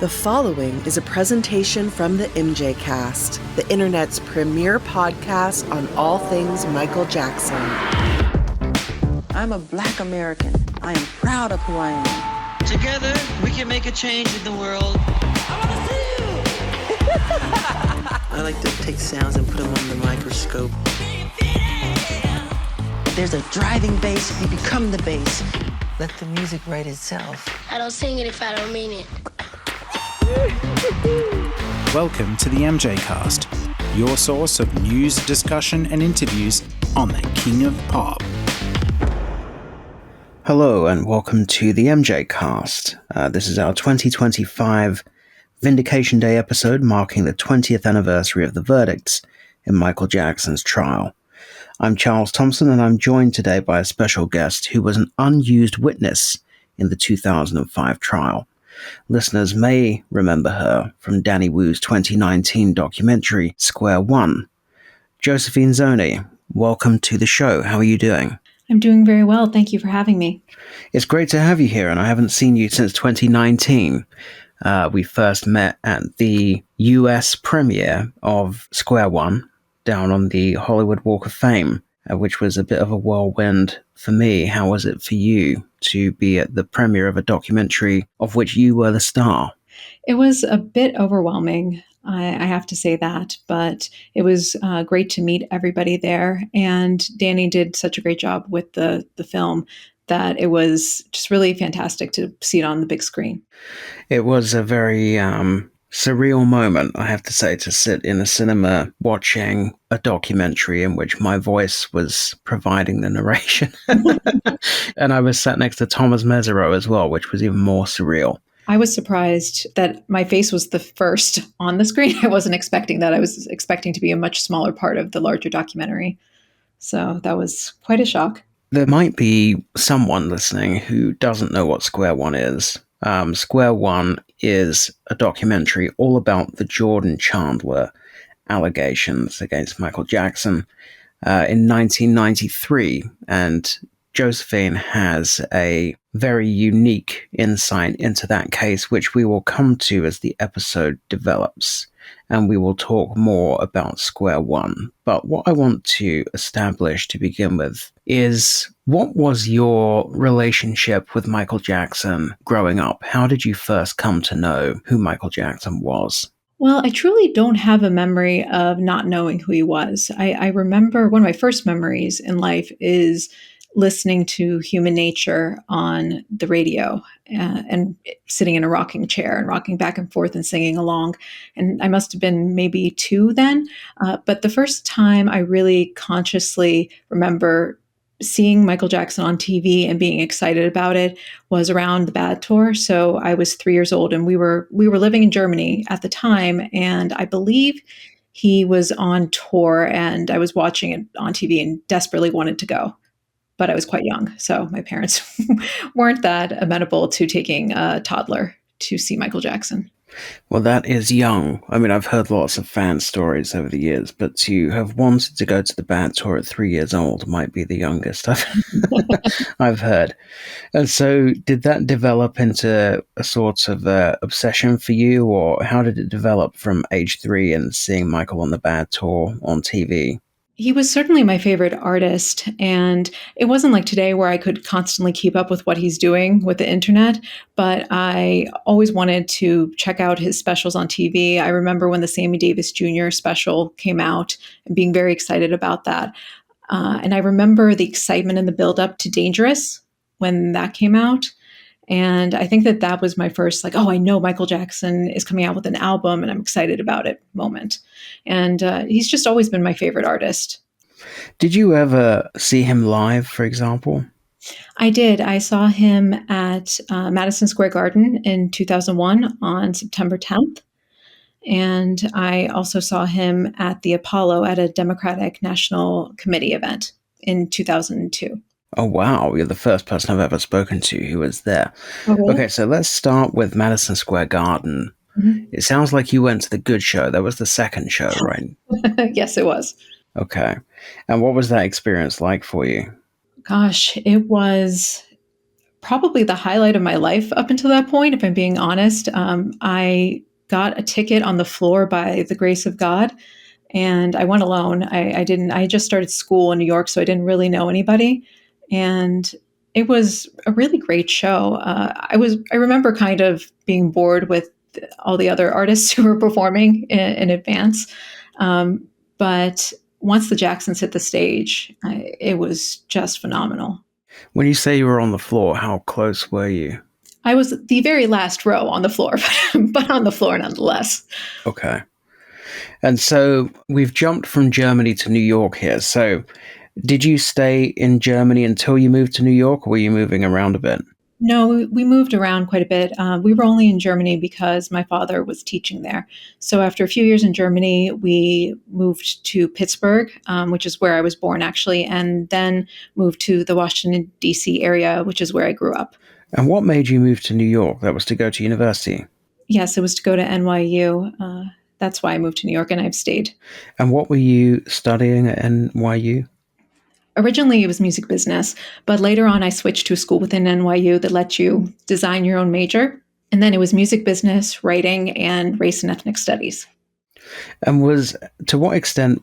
The following is a presentation from the MJCast, the internet's premier podcast on all things Michael Jackson. I'm a Black American. I am proud of who I am. Together, we can make a change in the world. I want to see you! I like to take sounds and put them on the microscope. There's a driving bass, you become the bass. Let the music write itself. I don't sing it if I don't mean it. Welcome to the MJCast, your source of news, discussion, and interviews on the King of Pop. Hello and welcome to the MJCast. This is our 2025 Vindication Day episode marking the 20th anniversary of the verdicts in Michael Jackson's trial. I'm Charles Thomson and I'm joined today by a special guest who was an unused witness in the 2005 trial. Listeners may remember her from Danny Wu's 2019 documentary, Square One. Josephine Zohny, welcome to the show. How are you doing? I'm doing very well. Thank you for having me. It's great to have you here, and I haven't seen you since 2019. We first met at the US premiere of Square One down on the Hollywood Walk of Fame, which was a bit of a whirlwind for me. How was it for you to be at the premiere of a documentary of which you were the star? It was a bit overwhelming, I have to say that, but it was great to meet everybody there. And Danny did such a great job with the film that it was just really fantastic to see it on the big screen. It was a very surreal moment, I have to say, to sit in a cinema watching a documentary in which my voice was providing the narration. And I was sat next to Thomas Mesereau as well, which was even more surreal. I was surprised that my face was the first on the screen. I wasn't expecting that. I was expecting to be a much smaller part of the larger documentary. So that was quite a shock. There might be someone listening who doesn't know what Square One is. Square One is a documentary all about the Jordan Chandler allegations against Michael Jackson in 1993. And Josephine has a very unique insight into that case, which we will come to as the episode develops. And we will talk more about Square One. But what I want to establish to begin with is, what was your relationship with Michael Jackson growing up? How did you first come to know who Michael Jackson was? Well, I truly don't have a memory of not knowing who he was. I remember one of my first memories in life is listening to Human Nature on the radio and sitting in a rocking chair and rocking back and forth and singing along. And I must have been maybe 2 then. But the first time I really consciously remember seeing Michael Jackson on TV and being excited about it was around the Bad Tour. So I was 3 years old and we were living in Germany at the time. And I believe he was on tour and I was watching it on TV and desperately wanted to go. But I was quite young, so my parents weren't that amenable to taking a toddler to see Michael Jackson. Well, that is young. I mean, I've heard lots of fan stories over the years, but to have wanted to go to the Bad Tour at 3 years old might be the youngest I've heard. And so did that develop into a sort of obsession for you, or how did it develop from age 3 and seeing Michael on the Bad Tour on TV? He was certainly my favorite artist, and it wasn't like today where I could constantly keep up with what he's doing with the internet, but I always wanted to check out his specials on TV. I remember when the Sammy Davis Jr. special came out and being very excited about that. And I remember the excitement and the build-up to Dangerous when that came out. And I think that was my first, like, oh, I know Michael Jackson is coming out with an album and I'm excited about it moment. And he's just always been my favorite artist. Did you ever see him live, for example? I did. I saw him at Madison Square Garden in 2001 on September 10th. And I also saw him at the Apollo at a Democratic National Committee event in 2002. Oh, wow. You're the first person I've ever spoken to who was there. Oh, really? Okay, so let's start with Madison Square Garden. Mm-hmm. It sounds like you went to the good show. That was the second show, right? Yes, it was. Okay. And what was that experience like for you? Gosh, it was probably the highlight of my life up until that point, if I'm being honest. I got a ticket on the floor by the grace of God, and I went alone. I just started school in New York, so I didn't really know anybody. And it was a really great show. I remember kind of being bored with all the other artists who were performing in advance. But once the Jacksons hit the stage, it was just phenomenal. When you say you were on the floor, how close were you? I was the very last row on the floor, but on the floor nonetheless. Okay. And so we've jumped from Germany to New York here. So did you stay in Germany until you moved to New York, or were you moving around a bit? No, we moved around quite a bit. We were only in Germany because my father was teaching there. So after a few years in Germany, we moved to Pittsburgh, which is where I was born, actually, and then moved to the Washington, D.C. area, which is where I grew up. And what made you move to New York? That was to go to university? Yes, it was to go to NYU. That's why I moved to New York, and I've stayed. And what were you studying at NYU? Originally, it was music business, but later on, I switched to a school within NYU that lets you design your own major. And then it was music business, writing, and race and ethnic studies. And to what extent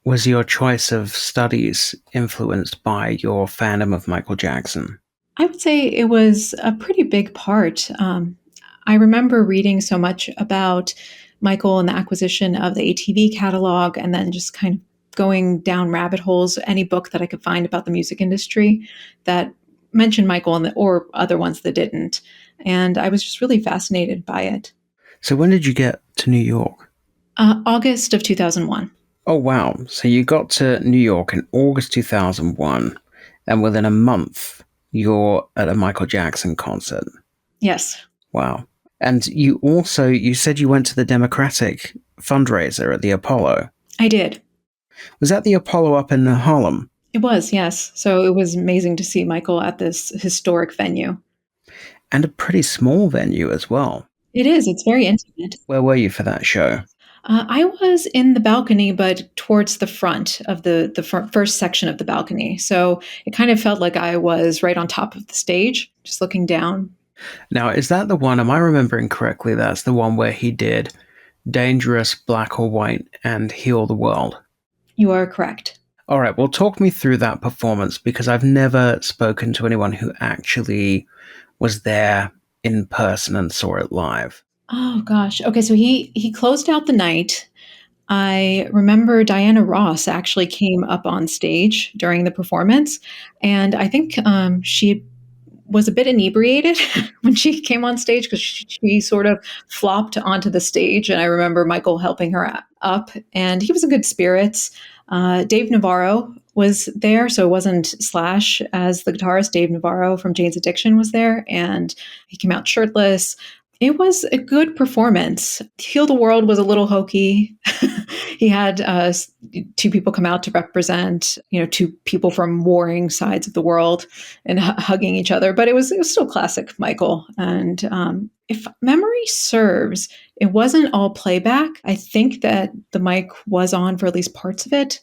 was your choice of studies influenced by your fandom of Michael Jackson? I would say it was a pretty big part. I remember reading so much about Michael and the acquisition of the ATV catalog, and then just kind of going down rabbit holes, any book that I could find about the music industry that mentioned Michael or other ones that didn't. And I was just really fascinated by it. So when did you get to New York? August of 2001. Oh, wow. So you got to New York in August 2001, and within a month, you're at a Michael Jackson concert. Yes. Wow. And you said you went to the Democratic fundraiser at the Apollo. I did. Was that the Apollo up in Harlem? It was, yes. So it was amazing to see Michael at this historic venue. And a pretty small venue as well. It is. It's very intimate. Where were you for that show? I was in the balcony, but towards the front of the first section of the balcony. So it kind of felt like I was right on top of the stage, just looking down. Now, is that the one, am I remembering correctly, that's the one where he did Dangerous, Black or White, and Heal the World? You are correct. All right, well, talk me through that performance, because I've never spoken to anyone who actually was there in person and saw it live. Oh, gosh. Okay, so he closed out the night. I remember Diana Ross actually came up on stage during the performance, and I think she was a bit inebriated when she came on stage because she sort of flopped onto the stage. And I remember Michael helping her up, and he was in good spirits. Dave Navarro was there, so it wasn't Slash as the guitarist. Dave Navarro from Jane's Addiction was there, and he came out shirtless. It was a good performance. Heal the World was a little hokey. He had two people come out to represent, two people from warring sides of the world and hugging each other. But it was still classic Michael. And if memory serves, it wasn't all playback. I think that the mic was on for at least parts of it.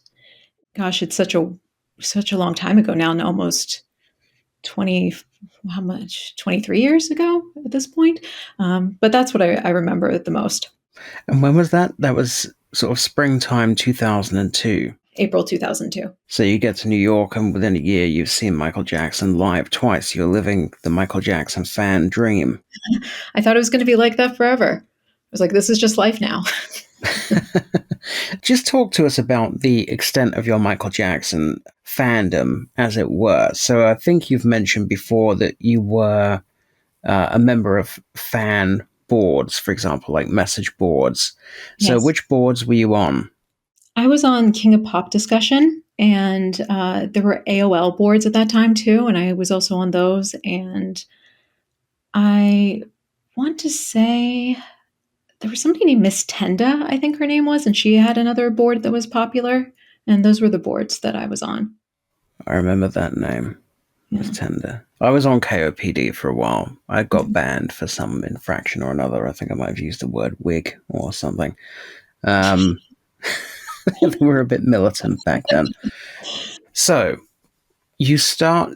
Gosh, it's such a long time ago now, and almost 23 years ago at this point. But that's what I remember the most. And when was that? That was sort of springtime 2002. April 2002. So you get to New York, and within a year you've seen Michael Jackson live twice. You're living the Michael Jackson fan dream. I thought it was going to be like that forever. I was like, this is just life now. Just talk to us about the extent of your Michael Jackson fandom, as it were. So I think you've mentioned before that you were a member of fan boards, for example, like message boards. So Yes. which boards were you on? I was on King of Pop discussion, and there were AOL boards at that time too, and I was also on those. And I want to say there was somebody named Miss Tenda, I think her name was, and she had another board that was popular, and those were the boards that I was on. I remember that name. Yeah. Miss Tender. I was on KOPD for a while. I got banned for some infraction or another. I think I might have used the word wig or something. They were a bit militant back then. So, did you start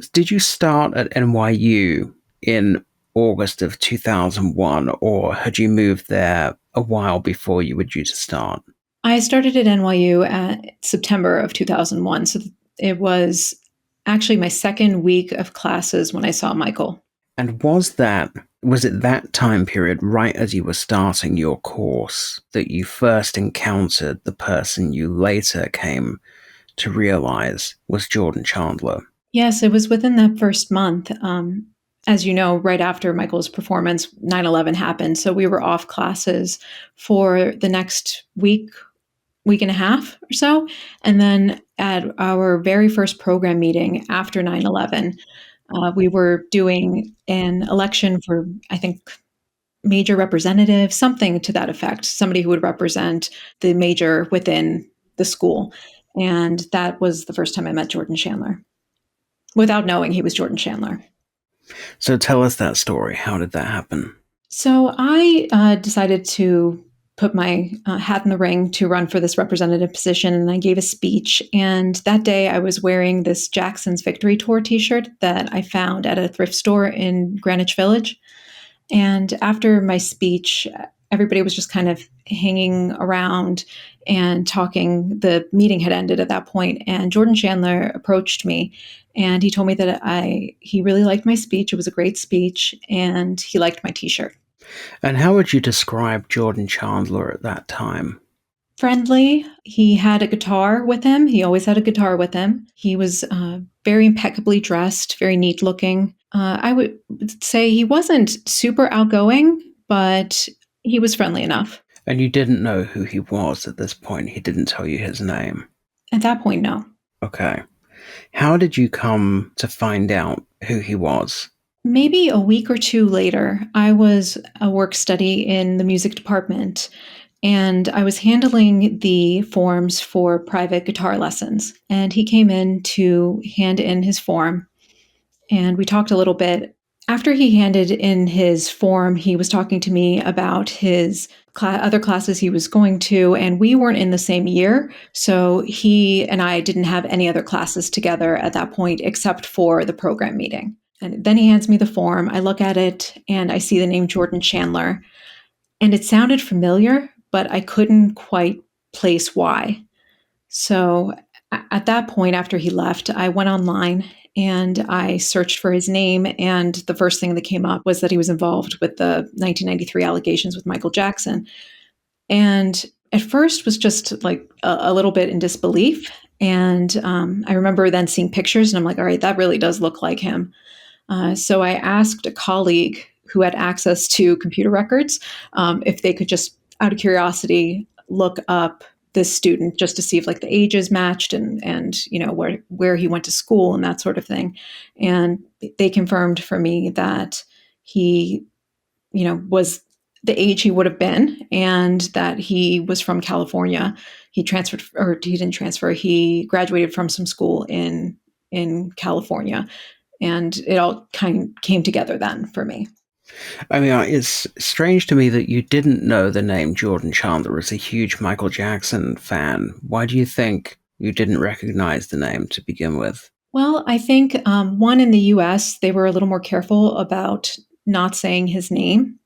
at NYU in August of 2001, or had you moved there a while before you were due to start? I started at NYU at September of 2001. So it was actually my second week of classes when I saw Michael. And was it that time period, right as you were starting your course, that you first encountered the person you later came to realize was Jordan Chandler? Yes, it was within that first month. As you know, right after Michael's performance, 9/11 happened. So we were off classes for the next week and a half or so. And then at our very first program meeting after 9/11, we were doing an election for, I think, major representative, something to that effect, somebody who would represent the major within the school. And that was the first time I met Jordan Chandler, without knowing he was Jordan Chandler. So tell us that story. How did that happen? So I decided to put my hat in the ring to run for this representative position, and I gave a speech. And that day I was wearing this Jackson's Victory Tour t-shirt that I found at a thrift store in Greenwich Village. And after my speech, everybody was just kind of hanging around and talking. The meeting had ended at that point, and Jordan Chandler approached me, and he told me that he really liked my speech. It was a great speech, and he liked my t-shirt. And how would you describe Jordan Chandler at that time? Friendly. He had a guitar with him. He always had a guitar with him. He was very impeccably dressed, very neat looking. I would say he wasn't super outgoing, but he was friendly enough. And you didn't know who he was at this point? He didn't tell you his name? At that point, no. Okay. How did you come to find out who he was? Maybe a week or two later, I was a work study in the music department, and I was handling the forms for private guitar lessons. And he came in to hand in his form, and we talked a little bit. After he handed in his form, he was talking to me about his other classes he was going to, and we weren't in the same year. So he and I didn't have any other classes together at that point, except for the program meeting. And then he hands me the form. I look at it and I see the name Jordan Chandler. And it sounded familiar, but I couldn't quite place why. So at that point, after he left, I went online and I searched for his name. And the first thing that came up was that he was involved with the 1993 allegations with Michael Jackson. And at first was just like a little bit in disbelief. And I remember then seeing pictures and I'm like, all right, that really does look like him. So I asked a colleague who had access to computer records if they could just, out of curiosity, look up this student just to see if like the ages matched and you know where he went to school and that sort of thing. And they confirmed for me that he, you know, was the age he would have been and that he was from California. He transferred, or he didn't transfer. He graduated from some school in California. And it all kind of came together then for me. I mean, it's strange to me that you didn't know the name Jordan Chandler as a huge Michael Jackson fan. Why do you think you didn't recognize the name to begin with? Well, I think one, in the US, they were a little more careful about not saying his name.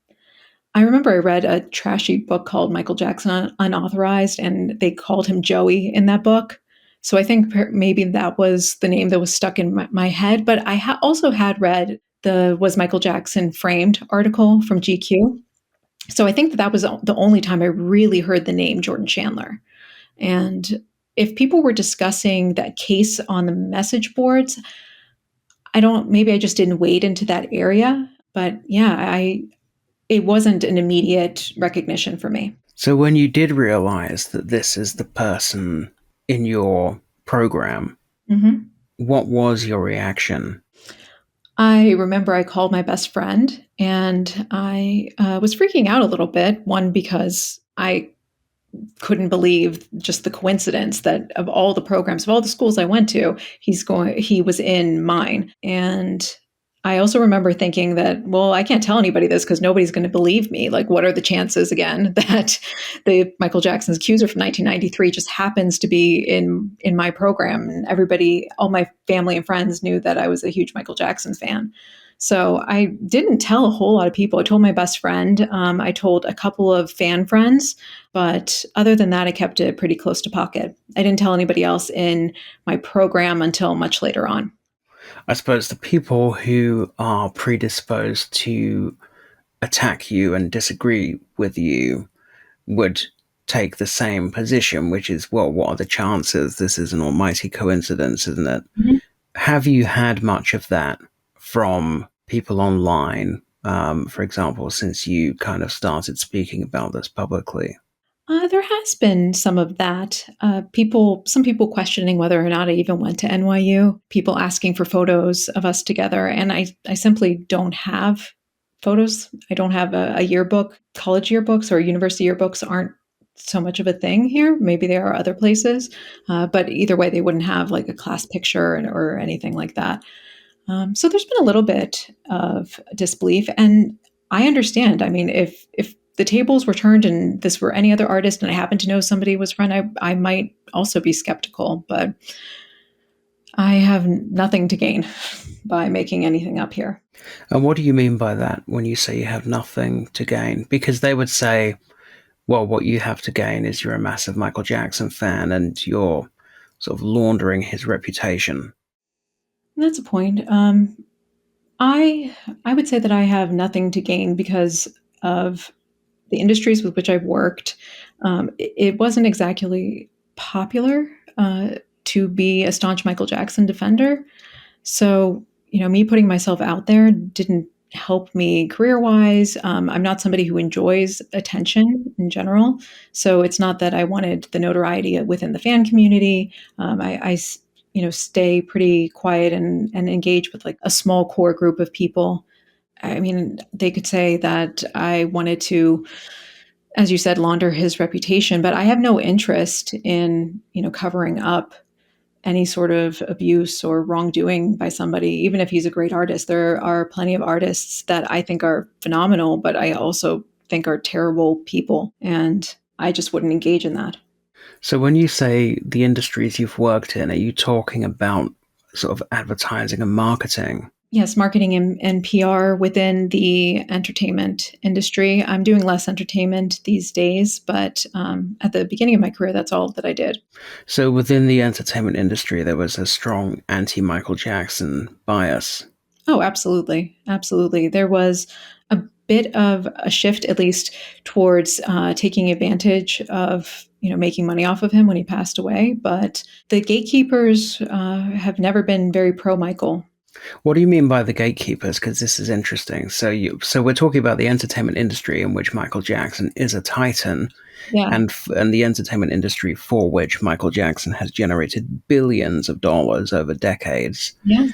I remember I read a trashy book called Michael Jackson Unauthorized, and they called him Joey in that book. So I think maybe that was the name that was stuck in my head. But I also had read the Was Michael Jackson Framed article from GQ. So I think that was the only time I really heard the name Jordan Chandler. And if people were discussing that case on the message boards, maybe I just didn't wade into that area. But yeah, it wasn't an immediate recognition for me. So when you did realize that this is the person in your program, what was your reaction? I remember I called my best friend and I was freaking out a little bit. One, because I couldn't believe just the coincidence that of all the programs, of all the schools I went to, he was in mine. And I also remember thinking that, well, I can't tell anybody this because nobody's going to believe me. Like, what are the chances again that the Michael Jackson's accuser from 1993 just happens to be in my program? And everybody, all my family and friends knew that I was a huge Michael Jackson fan. So I didn't tell a whole lot of people. I told my best friend. I told a couple of fan friends. But other than that, I kept it pretty close to pocket. I didn't tell anybody else in my program until much later on. I suppose the people who are predisposed to attack you and disagree with you would take the same position, which is, well, what are the chances? This is an almighty coincidence, isn't it? Mhm. Have you had much of that from people online, for example, since you kind of started speaking about this publicly? There has been some of that. Some people questioning whether or not I even went to NYU, people asking for photos of us together. And I simply don't have photos. I don't have a yearbook. College yearbooks or university yearbooks aren't so much of a thing here. Maybe there are other places. But either way, they wouldn't have like a class picture or anything like that. So there's been a little bit of disbelief. And I understand. I mean, if the tables were turned and this were any other artist and I happen to know somebody was friend, I might also be skeptical, but I have nothing to gain by making anything up here. And what do you mean by that when you say you have nothing to gain? Because they would say, well, what you have to gain is you're a massive Michael Jackson fan and you're sort of laundering his reputation. That's a point. I would say that I have nothing to gain because of the industries with which I've worked. It wasn't exactly popular to be a staunch Michael Jackson defender. So, me putting myself out there didn't help me career wise. I'm not somebody who enjoys attention in general. So it's not that I wanted the notoriety within the fan community. Stay pretty quiet and engage with like a small core group of people. I mean, they could say that I wanted to, as you said, launder his reputation, but I have no interest in, covering up any sort of abuse or wrongdoing by somebody, even if he's a great artist. There are plenty of artists that I think are phenomenal, but I also think are terrible people. And I just wouldn't engage in that. So when you say the industries you've worked in, are you talking about sort of advertising and marketing? Yes, marketing and PR within the entertainment industry. I'm doing less entertainment these days, but at the beginning of my career, that's all that I did. So within the entertainment industry, there was a strong anti-Michael Jackson bias. Oh, absolutely. Absolutely. There was a bit of a shift, at least towards taking advantage of, making money off of him when he passed away. But the gatekeepers have never been very pro-Michael. What do you mean by the gatekeepers? Because this is interesting. So we're talking about the entertainment industry in which Michael Jackson is a titan, Yeah. and the entertainment industry for which Michael Jackson has generated billions of dollars over decades. Yeah.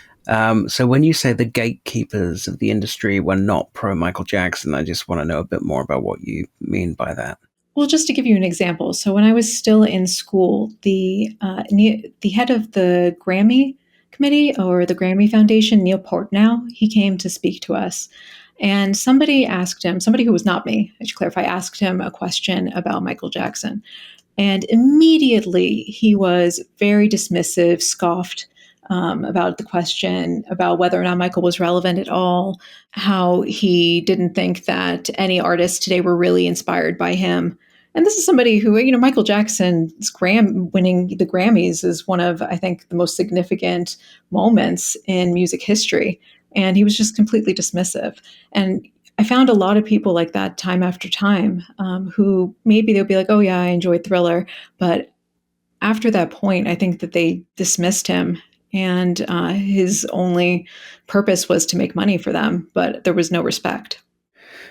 So when you say the gatekeepers of the industry were not pro Michael Jackson, I just want to know a bit more about what you mean by that. Well, just to give you an example, so when I was still in school, the head of the Grammy committee or the Grammy Foundation, Neil Portnow, he came to speak to us. And somebody asked him, somebody who was not me, I should clarify, asked him a question about Michael Jackson. And immediately he was very dismissive, scoffed about the question about whether or not Michael was relevant at all, how he didn't think that any artists today were really inspired by him. And this is somebody who, Michael Jackson's winning the Grammys is one of, I think, the most significant moments in music history. And he was just completely dismissive. And I found a lot of people like that time after time who maybe they'll be like, oh, yeah, I enjoyed Thriller. But after that point, I think that they dismissed him. And his only purpose was to make money for them. But there was no respect.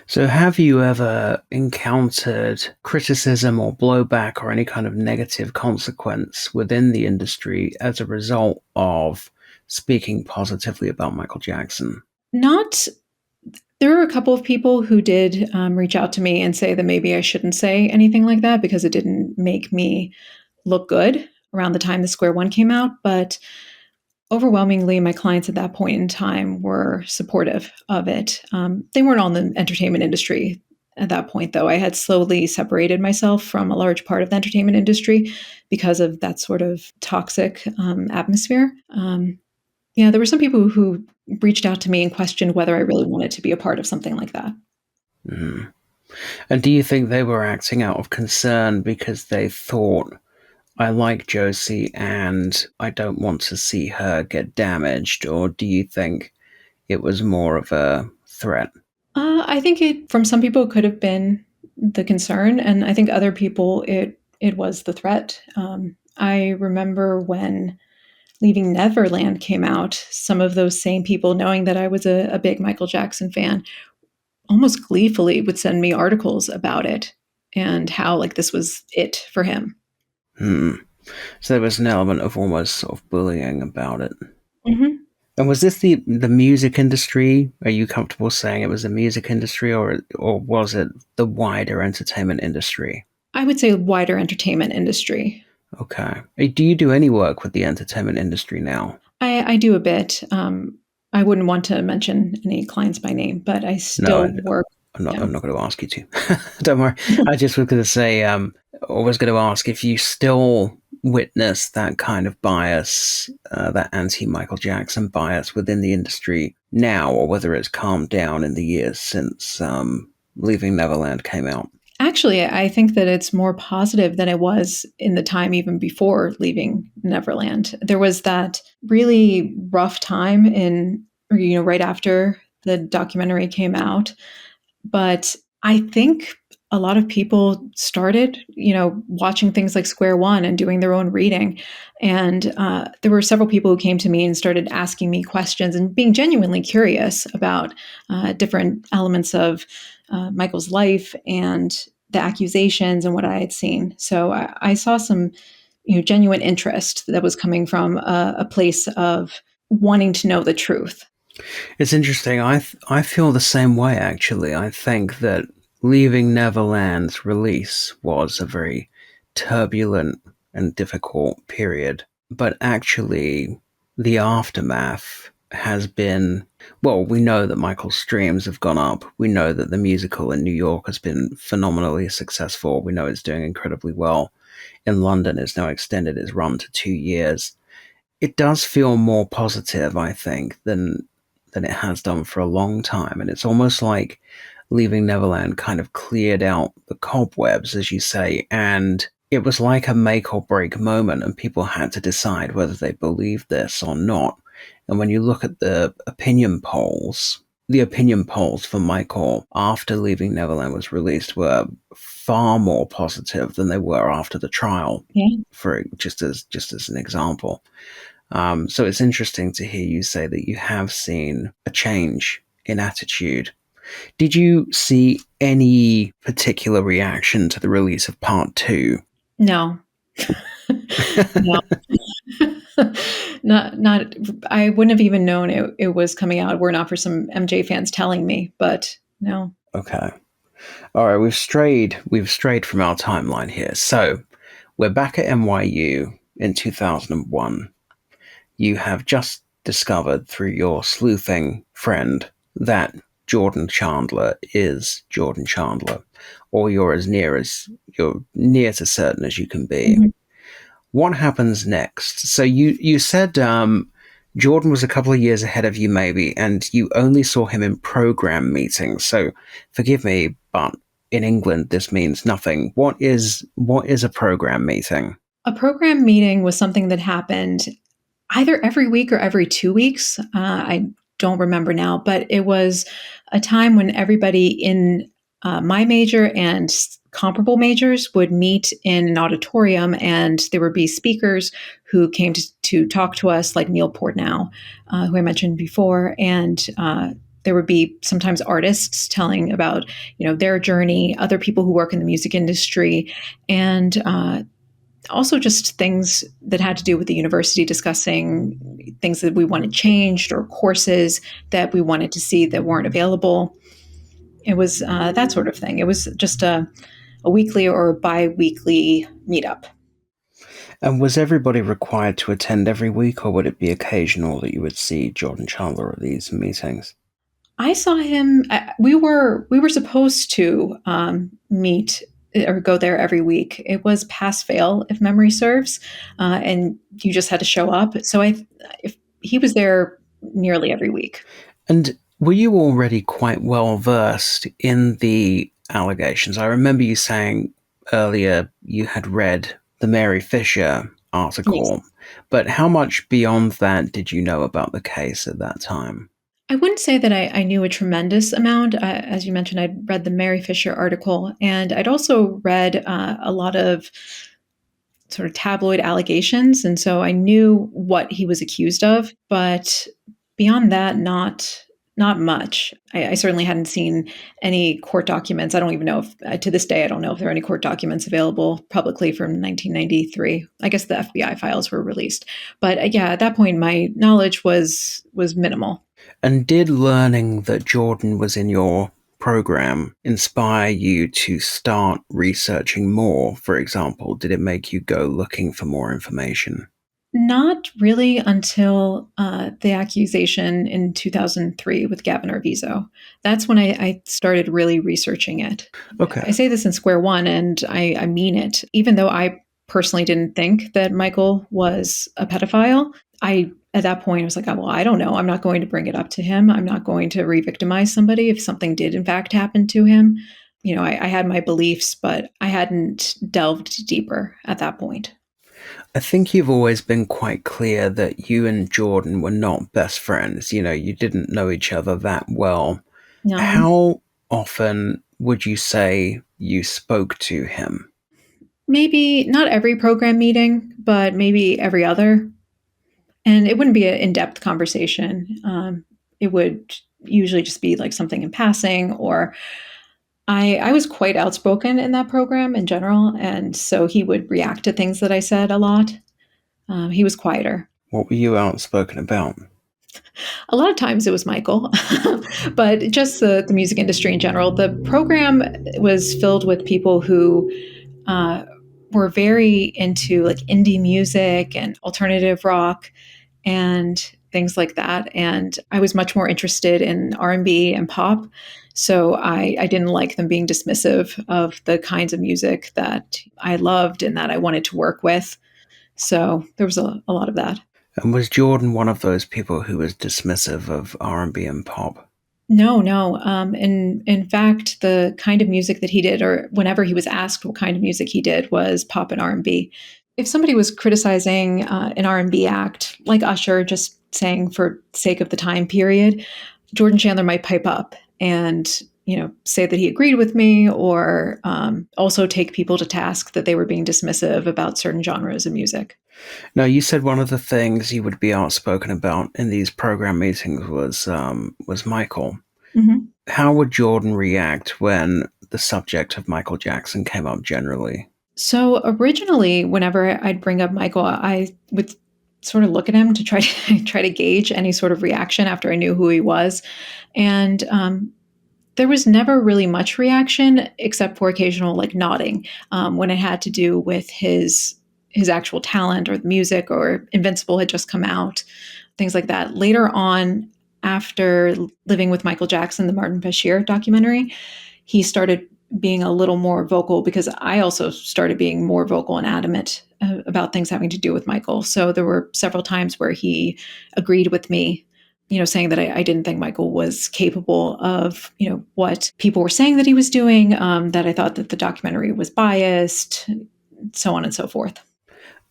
So have you ever encountered criticism or blowback or any kind of negative consequence within the industry as a result of speaking positively about Michael Jackson? There were a couple of people who did reach out to me and say that maybe I shouldn't say anything like that because it didn't make me look good around the time the Square One came out. But overwhelmingly, my clients at that point in time were supportive of it. They weren't all in the entertainment industry at that point, though. I had slowly separated myself from a large part of the entertainment industry because of that sort of toxic atmosphere. Yeah, there were some people who reached out to me and questioned whether I really wanted to be a part of something like that. Mm. And do you think they were acting out of concern because they thought, I like Josie and I don't want to see her get damaged? Or do you think it was more of a threat? I think from some people, it could have been the concern, and I think other people, it was the threat. I remember when Leaving Neverland came out, some of those same people, knowing that I was a big Michael Jackson fan, almost gleefully would send me articles about it and how like this was it for him. So there was an element of almost sort of bullying about it. Mm-hmm. And was this the music industry? Are you comfortable saying it was the music industry, or was it the wider entertainment industry? I would say wider entertainment industry. Okay. Do you do any work with the entertainment industry now? I do a bit. I wouldn't want to mention any clients by name, but I still work. I'm not going to ask you to. Don't worry. I just was going to say, I was going to ask if you still witness that kind of bias, that anti-Michael Jackson bias within the industry now, or whether it's calmed down in the years since Leaving Neverland came out. Actually, I think that it's more positive than it was in the time even before Leaving Neverland. There was that really rough time right after the documentary came out. But I think a lot of people started, watching things like Square One and doing their own reading. And there were several people who came to me and started asking me questions and being genuinely curious about different elements of Michael's life and the accusations and what I had seen. So I saw some, genuine interest that was coming from a place of wanting to know the truth. It's interesting. I feel the same way, actually. I think that Leaving Neverland's release was a very turbulent and difficult period. But actually, the aftermath has been, well, we know that Michael's streams have gone up. We know that the musical in New York has been phenomenally successful. We know it's doing incredibly well. In London, it's now extended its run to 2 years. It does feel more positive, I think, than it has done for a long time. And it's almost like Leaving Neverland kind of cleared out the cobwebs, as you say, and it was like a make or break moment, and people had to decide whether they believed this or not. And when you look at the opinion polls for Michael after Leaving Neverland was released were far more positive than they were after the trial, for just as an example. So it's interesting to hear you say that you have seen a change in attitude. Did you see any particular reaction to the release of Part 2? No. No. Not. I wouldn't have even known it was coming out were not for some MJ fans telling me, but no. Okay. All right, we've strayed from our timeline here. So we're back at NYU in 2001. You have just discovered through your sleuthing friend that Jordan Chandler is Jordan Chandler, or you're near to certain as you can be. Mm-hmm. What happens next? So you said Jordan was a couple of years ahead of you, maybe, and you only saw him in program meetings. So forgive me, but in England, this means nothing. What is a program meeting? A program meeting was something that happened either every week or every 2 weeks. I don't remember now, but it was a time when everybody in my major and comparable majors would meet in an auditorium, and there would be speakers who came to talk to us, like Neil Portnow, who I mentioned before, and there would be sometimes artists telling about their journey, other people who work in the music industry, and also just things that had to do with the university, discussing things that we wanted changed or courses that we wanted to see that weren't available. It was that sort of thing. It was just a weekly or bi-weekly meetup. And was everybody required to attend every week, or would it be occasional that you would see Jordan Chandler at these meetings? I saw him. We were supposed to meet or go there every week. It was pass fail, if memory serves, and you just had to show up. So if he was there nearly every week. And were you already quite well versed in the allegations? I remember you saying earlier you had read the Mary Fisher Yes. article, but how much beyond that did you know about the case at that time? I wouldn't say that I knew a tremendous amount. As you mentioned, I'd read the Mary Fisher article, and I'd also read a lot of sort of tabloid allegations. And so I knew what he was accused of, but beyond that, not much. I certainly hadn't seen any court documents. I don't even know if, to this day, I don't know if there are any court documents available publicly from 1993. I guess the FBI files were released. But yeah, at that point, my knowledge was minimal. And did learning that Jordan was in your program inspire you to start researching more? For example, did it make you go looking for more information? Not really until the accusation in 2003 with Gavin Arvizo. That's when I started really researching it. Okay. I say this in square one, and I mean it. Even though I personally didn't think that Michael was a pedophile, at that point, I was like, oh, well, I don't know. I'm not going to bring it up to him. I'm not going to re-victimize somebody if something did, in fact, happen to him. I had my beliefs, but I hadn't delved deeper at that point. I think you've always been quite clear that you and Jordan were not best friends. You didn't know each other that well. No. How often would you say you spoke to him? Maybe not every program meeting, but maybe every other. And it wouldn't be an in-depth conversation. It would usually just be like something in passing, or I was quite outspoken in that program in general. And so he would react to things that I said a lot. He was quieter. What were you outspoken about? A lot of times it was Michael, but just the music industry in general. The program was filled with people who were very into like indie music and alternative rock and things like that. And I was much more interested in R&B and pop. So I didn't like them being dismissive of the kinds of music that I loved and that I wanted to work with. So there was a lot of that. And was Jordan one of those people who was dismissive of R&B and pop? No. In fact, the kind of music that he did, or whenever he was asked what kind of music he did, was pop and R&B. If somebody was criticizing an R&B act, like Usher, just saying for sake of the time period, Jordan Chandler might pipe up and say that he agreed with me, or also take people to task that they were being dismissive about certain genres of music. Now, you said one of the things you would be outspoken about in these program meetings was Michael. Mm-hmm. How would Jordan react when the subject of Michael Jackson came up generally? So originally, whenever I'd bring up Michael, I would sort of look at him to try to gauge any sort of reaction after I knew who he was. And there was never really much reaction except for occasional like nodding when it had to do with his actual talent or the music, or Invincible had just come out, things like that. Later on, after Living with Michael Jackson, the Martin Bashir documentary, he started being a little more vocal, because I also started being more vocal and adamant about things having to do with Michael. So there were several times where he agreed with me, saying that I didn't think Michael was capable of, what people were saying that he was doing, that I thought that the documentary was biased, so on and so forth.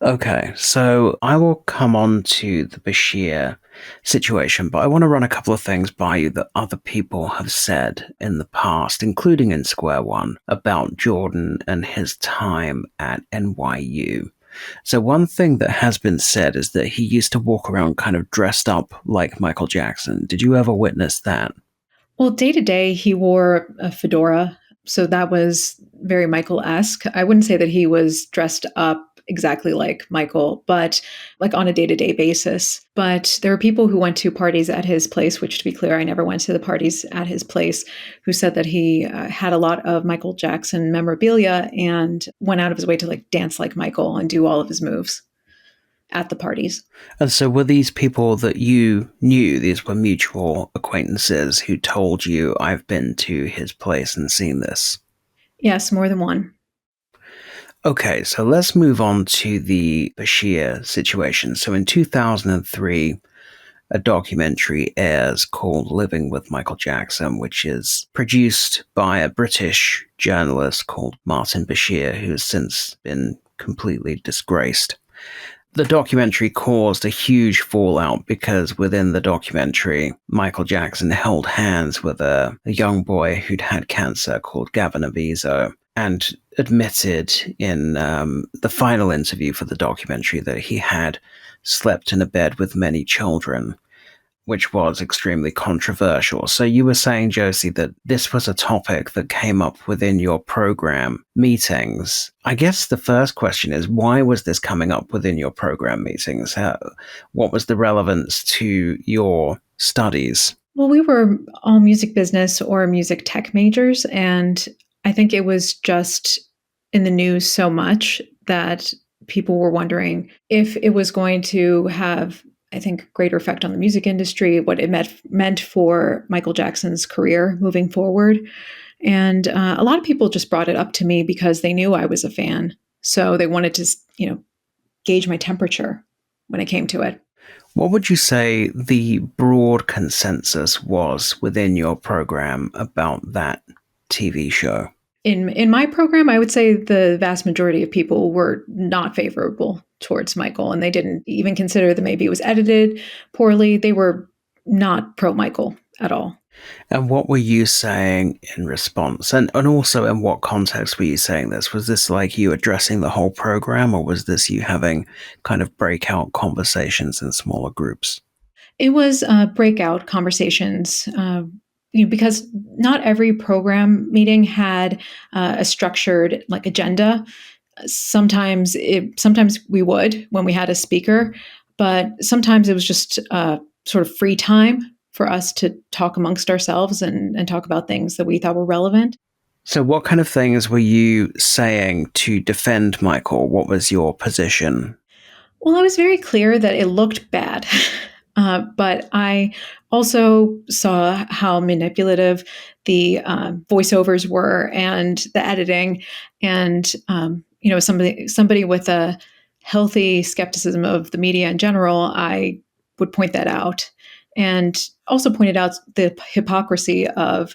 Okay, so I will come on to the Bashir situation, but I want to run a couple of things by you that other people have said in the past, including in Square One, about Jordan and his time at NYU. So one thing that has been said is that he used to walk around kind of dressed up like Michael Jackson. Did you ever witness that? Well, day to day, he wore a fedora. So that was very Michael-esque. I wouldn't say that he was dressed up exactly like Michael, but like on a day-to-day basis. But there were people who went to parties at his place, which, to be clear, I never went to the parties at his place, who said that he had a lot of Michael Jackson memorabilia and went out of his way to like dance like Michael and do all of his moves at the parties. And so were these people that you knew, these were mutual acquaintances who told you, I've been to his place and seen this? Yes, more than one. Okay, so let's move on to the Bashir situation. So in 2003, a documentary airs called Living with Michael Jackson, which is produced by a British journalist called Martin Bashir, who has since been completely disgraced. The documentary caused a huge fallout because within the documentary, Michael Jackson held hands with a young boy who'd had cancer called Gavin Arvizo, and admitted in the final interview for the documentary that he had slept in a bed with many children, which was extremely controversial. So you were saying, Josie, that this was a topic that came up within your program meetings. I guess the first question is, why was this coming up within your program meetings? What was the relevance to your studies? Well, we were all music business or music tech majors, and I think it was just in the news so much that people were wondering if it was going to have, I think, greater effect on the music industry, what it meant for Michael Jackson's career moving forward. And a lot of people just brought it up to me because they knew I was a fan. So they wanted to, gauge my temperature when it came to it. What would you say the broad consensus was within your program about that TV show? In my program, I would say the vast majority of people were not favorable towards Michael, and they didn't even consider that maybe it was edited poorly. They were not pro-Michael at all. And what were you saying in response? And also, in what context were you saying this? Was this like you addressing the whole program, or was this you having kind of breakout conversations in smaller groups? It was breakout conversations, because not every program meeting had a structured agenda. Sometimes we would when we had a speaker, but sometimes it was just sort of free time for us to talk amongst ourselves and talk about things that we thought were relevant. So what kind of things were you saying to defend Michael? What was your position? Well, I was very clear that it looked bad, but I also saw how manipulative the voiceovers were and the editing, and somebody with a healthy skepticism of the media in general, I would point that out, and also pointed out the hypocrisy of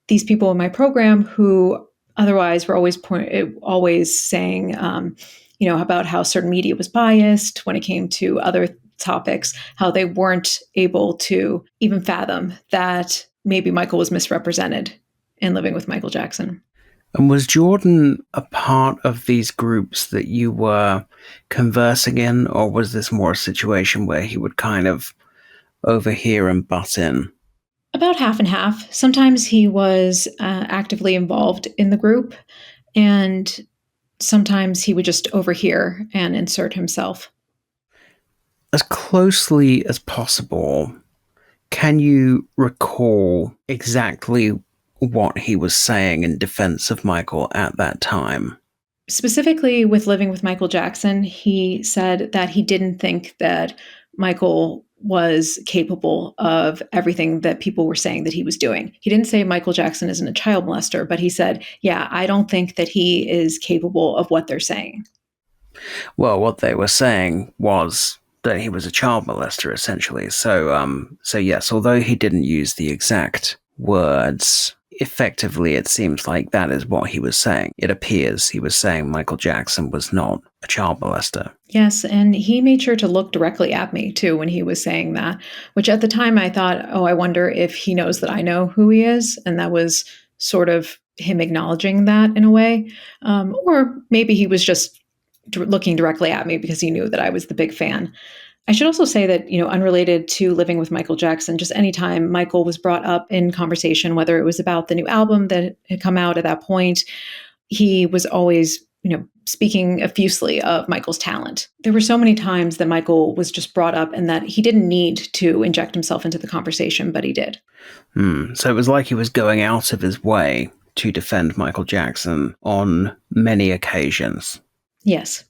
these people in my program who otherwise were always saying, about how certain media was biased when it came to other topics, how they weren't able to even fathom that maybe Michael was misrepresented in Living with Michael Jackson. And was Jordan a part of these groups that you were conversing in, or was this more a situation where he would kind of overhear and butt in? About half and half. Sometimes he was actively involved in the group, and sometimes he would just overhear and insert himself. As closely as possible, can you recall exactly what he was saying in defense of Michael at that time? Specifically with Living with Michael Jackson, he said that he didn't think that Michael was capable of everything that people were saying that he was doing. He didn't say Michael Jackson isn't a child molester, but he said, yeah, I don't think that he is capable of what they're saying. Well, what they were saying was that he was a child molester, essentially. So yes, although he didn't use the exact words, effectively it seems like that is what he was saying. It appears he was saying Michael Jackson was not a child molester. Yes, and he made sure to look directly at me, too, when he was saying that, which at the time I thought, I wonder if he knows that I know who he is, and that was sort of him acknowledging that in a way. Or maybe he was just looking directly at me because he knew that I was the big fan. I should also say that, unrelated to Living with Michael Jackson, just anytime Michael was brought up in conversation, whether it was about the new album that had come out at that point, he was always, speaking effusively of Michael's talent. There were so many times that Michael was just brought up and that he didn't need to inject himself into the conversation, but he did. So it was like he was going out of his way to defend Michael Jackson on many occasions. Yes.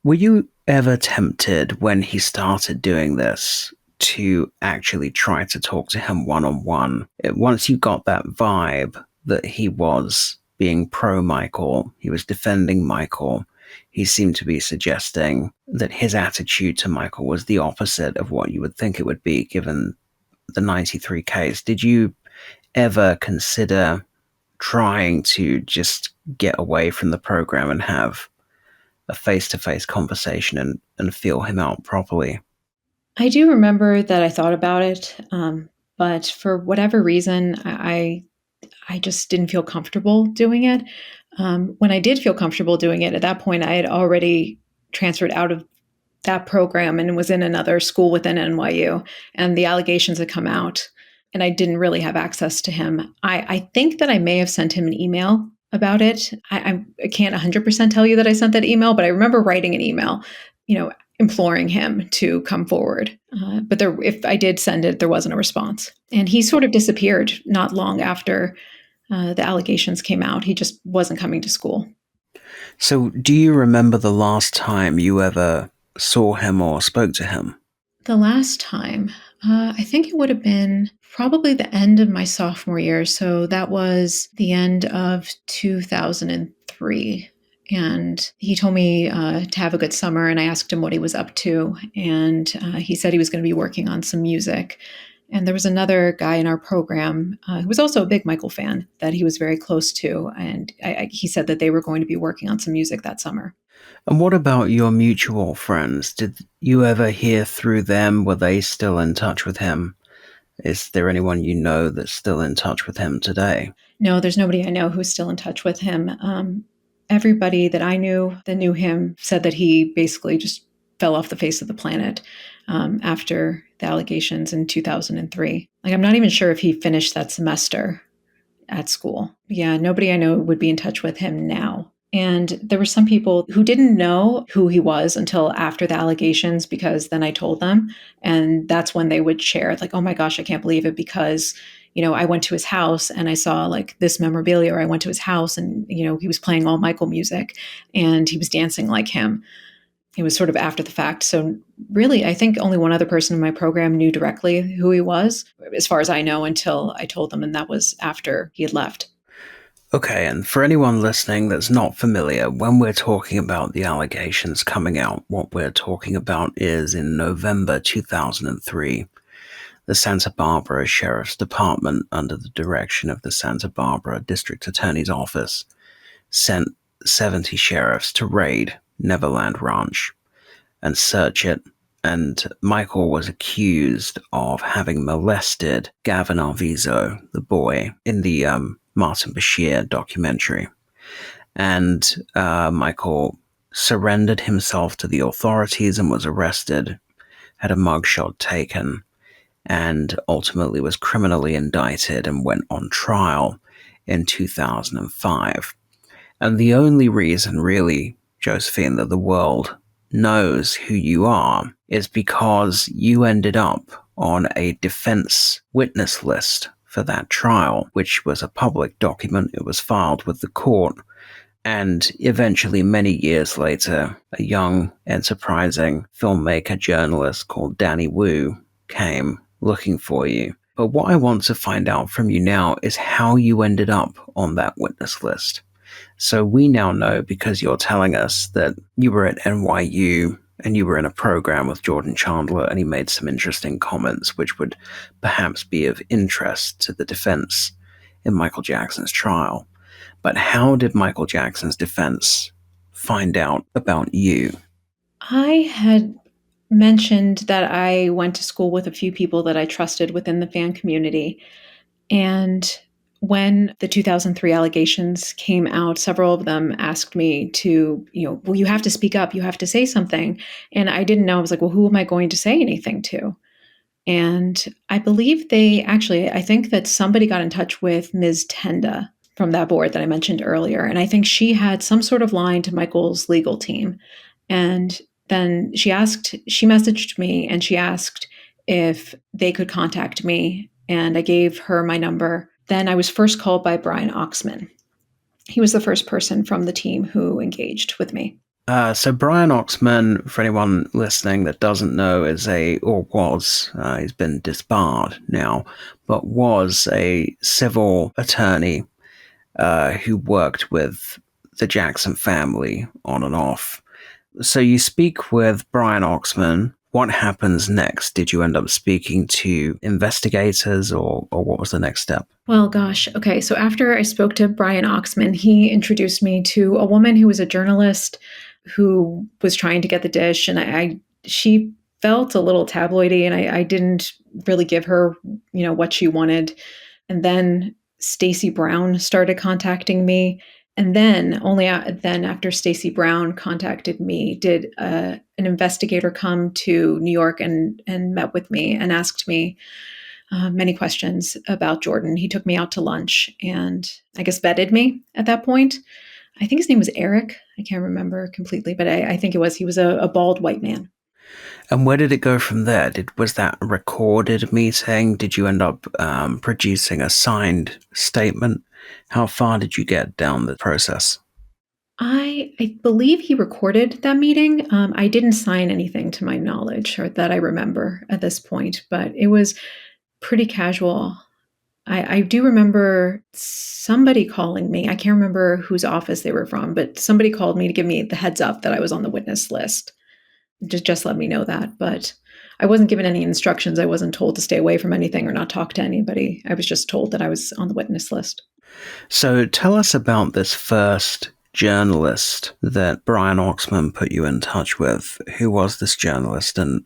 Were you ever tempted when he started doing this to actually try to talk to him one-on-one? Once you got that vibe that he was being pro-Michael, he was defending Michael, he seemed to be suggesting that his attitude to Michael was the opposite of what you would think it would be given the 93 case. Did you ever consider trying to just get away from the program and have a face-to-face conversation and feel him out properly? I do remember that I thought about it, but for whatever reason, I just didn't feel comfortable doing it. When I did feel comfortable doing it, at that point, I had already transferred out of that program and was in another school within NYU, and the allegations had come out, and I didn't really have access to him. I think that I may have sent him an email about it. I can't 100% tell you that I sent that email, but I remember writing an email, imploring him to come forward. But if I did send it, there wasn't a response. And he sort of disappeared not long after the allegations came out. He just wasn't coming to school. So do you remember the last time you ever saw him or spoke to him? The last time, I think it would have been probably the end of my sophomore year. So that was the end of 2003. And he told me to have a good summer, and I asked him what he was up to. And he said he was going to be working on some music. And there was another guy in our program who was also a big Michael fan that he was very close to. And he said that they were going to be working on some music that summer. And what about your mutual friends? Did you ever hear through them? Were they still in touch with him? Is there anyone you know that's still in touch with him today? No, there's nobody I know who's still in touch with him. Everybody that I knew that knew him said that he basically just fell off the face of the planet after the allegations in 2003. I'm not even sure if he finished that semester at school. Yeah, nobody I know would be in touch with him now. And there were some people who didn't know who he was until after the allegations, because then I told them. And that's when they would share, oh my gosh, I can't believe it, because I went to his house and I saw this memorabilia, or I went to his house and, he was playing all Michael music and he was dancing like him. It was sort of after the fact. So really, I think only one other person in my program knew directly who he was, as far as I know, until I told them. And that was after he had left. Okay, and for anyone listening that's not familiar, when we're talking about the allegations coming out, what we're talking about is in November 2003, the Santa Barbara Sheriff's Department, under the direction of the Santa Barbara District Attorney's Office, sent 70 sheriffs to raid Neverland Ranch and search it. And Michael was accused of having molested Gavin Arvizo, the boy, in the Martin Bashir documentary. And Michael surrendered himself to the authorities and was arrested, had a mugshot taken, and ultimately was criminally indicted and went on trial in 2005. And the only reason, really, Josephine, that the world knows who you are is because you ended up on a defense witness list for that trial, which was a public document. It was filed with the court. And eventually, many years later, a young, enterprising filmmaker journalist called Danny Wu came looking for you. But what I want to find out from you now is how you ended up on that witness list. So we now know, because you're telling us, that you were at NYU and you were in a program with Jordan Chandler, and he made some interesting comments which would perhaps be of interest to the defense in Michael Jackson's trial. But how did Michael Jackson's defense find out about you? I had mentioned that I went to school with a few people that I trusted within the fan community. And when the 2003 allegations came out, several of them asked me to, well, you have to speak up, you have to say something. And I didn't know. I was like, well, who am I going to say anything to? And I believe I think that somebody got in touch with Ms. Tenda from that board that I mentioned earlier. And I think she had some sort of line to Michael's legal team. And then she messaged me and she asked if they could contact me. And I gave her my number. Then I was first called by Brian Oxman. He was the first person from the team who engaged with me. So Brian Oxman, for anyone listening that doesn't know, he's been disbarred now, but was a civil attorney who worked with the Jackson family on and off. So you speak with Brian Oxman. What happens next? Did you end up speaking to investigators, or what was the next step? Well, gosh. Okay. So after I spoke to Brian Oxman, he introduced me to a woman who was a journalist who was trying to get the dish. And she felt a little tabloidy, and I didn't really give her, what she wanted. And then Stacey Brown started contacting me. And then then after Stacey Brown contacted me, did an investigator come to New York and met with me and asked me many questions about Jordan. He took me out to lunch and I guess vetted me at that point. I think his name was Eric. I can't remember completely, but I think he was a bald white man. And where did it go from there? Was that a recorded meeting? Did you end up producing a signed statement? How far did you get down the process? I believe he recorded that meeting. I didn't sign anything to my knowledge or that I remember at this point, but it was pretty casual. I do remember somebody calling me. I can't remember whose office they were from, but somebody called me to give me the heads up that I was on the witness list. Just let me know that. But I wasn't given any instructions. I wasn't told to stay away from anything or not talk to anybody. I was just told that I was on the witness list. So tell us about this first journalist that Brian Oxman put you in touch with. Who was this journalist, and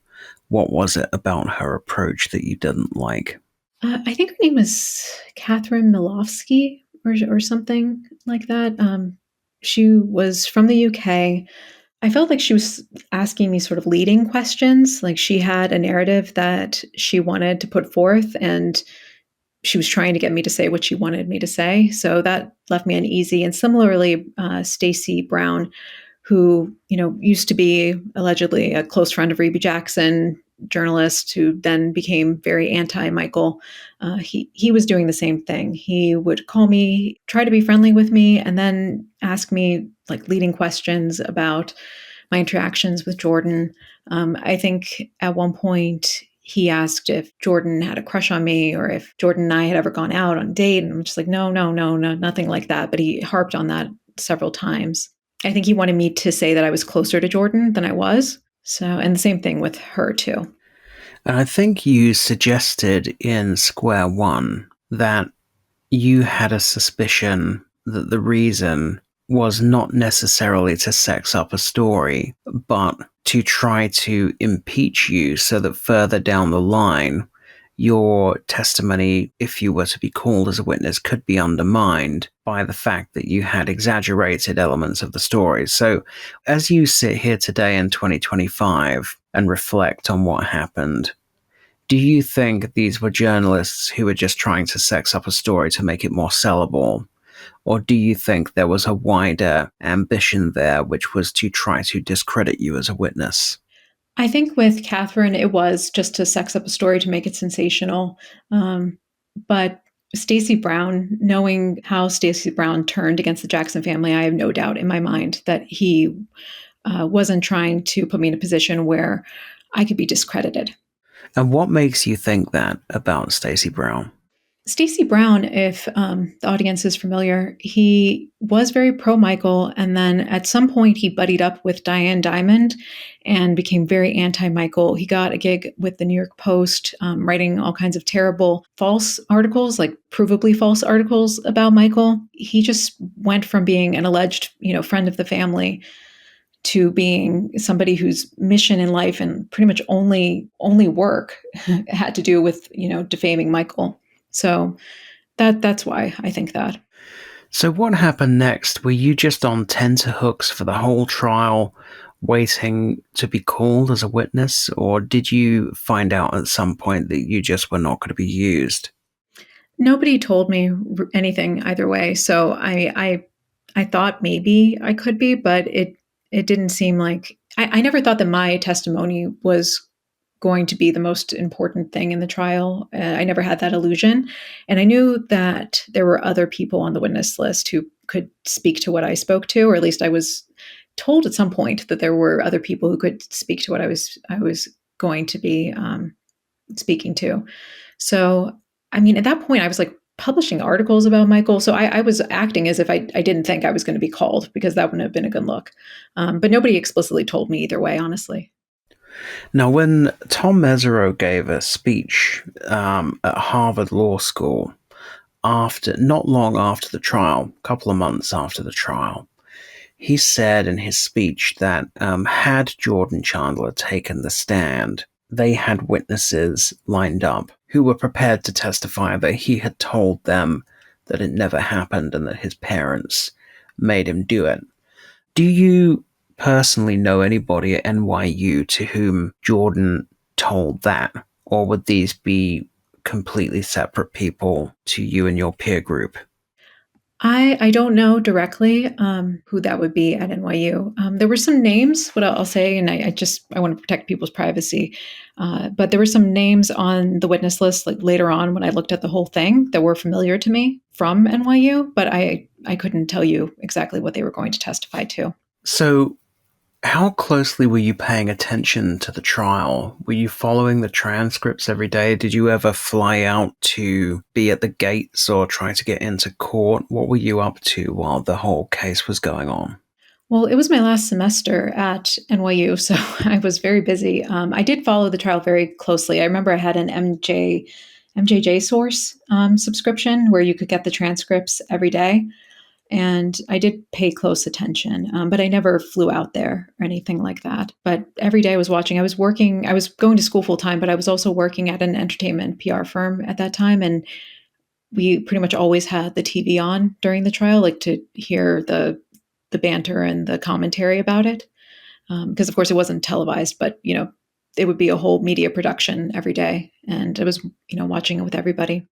what was it about her approach that you didn't like? I think her name was Catherine Milofsky or something like that. She was from the UK. I felt like she was asking me sort of leading questions. Like she had a narrative that she wanted to put forth, and she was trying to get me to say what she wanted me to say. So that left me uneasy. And similarly, Stacey Brown, who, used to be allegedly a close friend of Reby Jackson, journalist who then became very anti-Michael, he was doing the same thing. He would call me, try to be friendly with me, and then ask me like leading questions about my interactions with Jordan. I think at one point he asked if Jordan had a crush on me or if Jordan and I had ever gone out on a date. And I'm just like, no, nothing like that. But he harped on that several times. I think he wanted me to say that I was closer to Jordan than I was. So, and the same thing with her too. And I think you suggested in Square One that you had a suspicion that the reason was not necessarily to sex up a story, but to try to impeach you so that further down the line, your testimony, if you were to be called as a witness, could be undermined by the fact that you had exaggerated elements of the story. So as you sit here today in 2025 and reflect on what happened, do you think these were journalists who were just trying to sex up a story to make it more sellable? Or do you think there was a wider ambition there, which was to try to discredit you as a witness? I think with Catherine, it was just to sex up a story to make it sensational. But Stacey Brown, knowing how Stacey Brown turned against the Jackson family, I have no doubt in my mind that he wasn't trying to put me in a position where I could be discredited. And what makes you think that about Stacey Brown? Stacey Brown, if the audience is familiar, he was very pro-Michael, and then at some point he buddied up with Diane Diamond and became very anti-Michael. He got a gig with the New York Post, writing all kinds of terrible false articles, like provably false articles about Michael. He just went from being an alleged, friend of the family to being somebody whose mission in life and pretty much only work had to do with, defaming Michael. So that's why I think that. So what happened next? Were you just on tenterhooks for the whole trial, waiting to be called as a witness? Or did you find out at some point that you just were not going to be used? Nobody told me anything either way. So I thought maybe I could be, but it didn't seem like, I never thought that my testimony was going to be the most important thing in the trial. I never had that illusion. And I knew that there were other people on the witness list who could speak to what I spoke to, or at least I was told at some point that there were other people who could speak to what I was going to be speaking to. So, at that point I was like publishing articles about Michael. So I was acting as if I didn't think I was going to be called, because that wouldn't have been a good look. But nobody explicitly told me either way, honestly. Now, when Tom Mesereau gave a speech at Harvard Law School, not long after the trial, a couple of months after the trial, he said in his speech that had Jordan Chandler taken the stand, they had witnesses lined up who were prepared to testify that he had told them that it never happened and that his parents made him do it. Do you personally know anybody at NYU to whom Jordan told that? Or would these be completely separate people to you and your peer group? I don't know directly who that would be at NYU. There were some names, what I'll say, and I want to protect people's privacy. But there were some names on the witness list, like later on when I looked at the whole thing, that were familiar to me from NYU, but I couldn't tell you exactly what they were going to testify to. So how closely were you paying attention to the trial? Were you following the transcripts every day? Did you ever fly out to be at the gates or try to get into court? What were you up to while the whole case was going on? Well, it was my last semester at NYU, so I was very busy. I did follow the trial very closely. I remember I had an MJJ source subscription where you could get the transcripts every day. And I did pay close attention, but I never flew out there or anything like that. But every day I was watching. I was going to school full time, but I was also working at an entertainment PR firm at that time. And we pretty much always had the TV on during the trial, like to hear the banter and the commentary about it. Because of course it wasn't televised, but it would be a whole media production every day. And I was, watching it with everybody.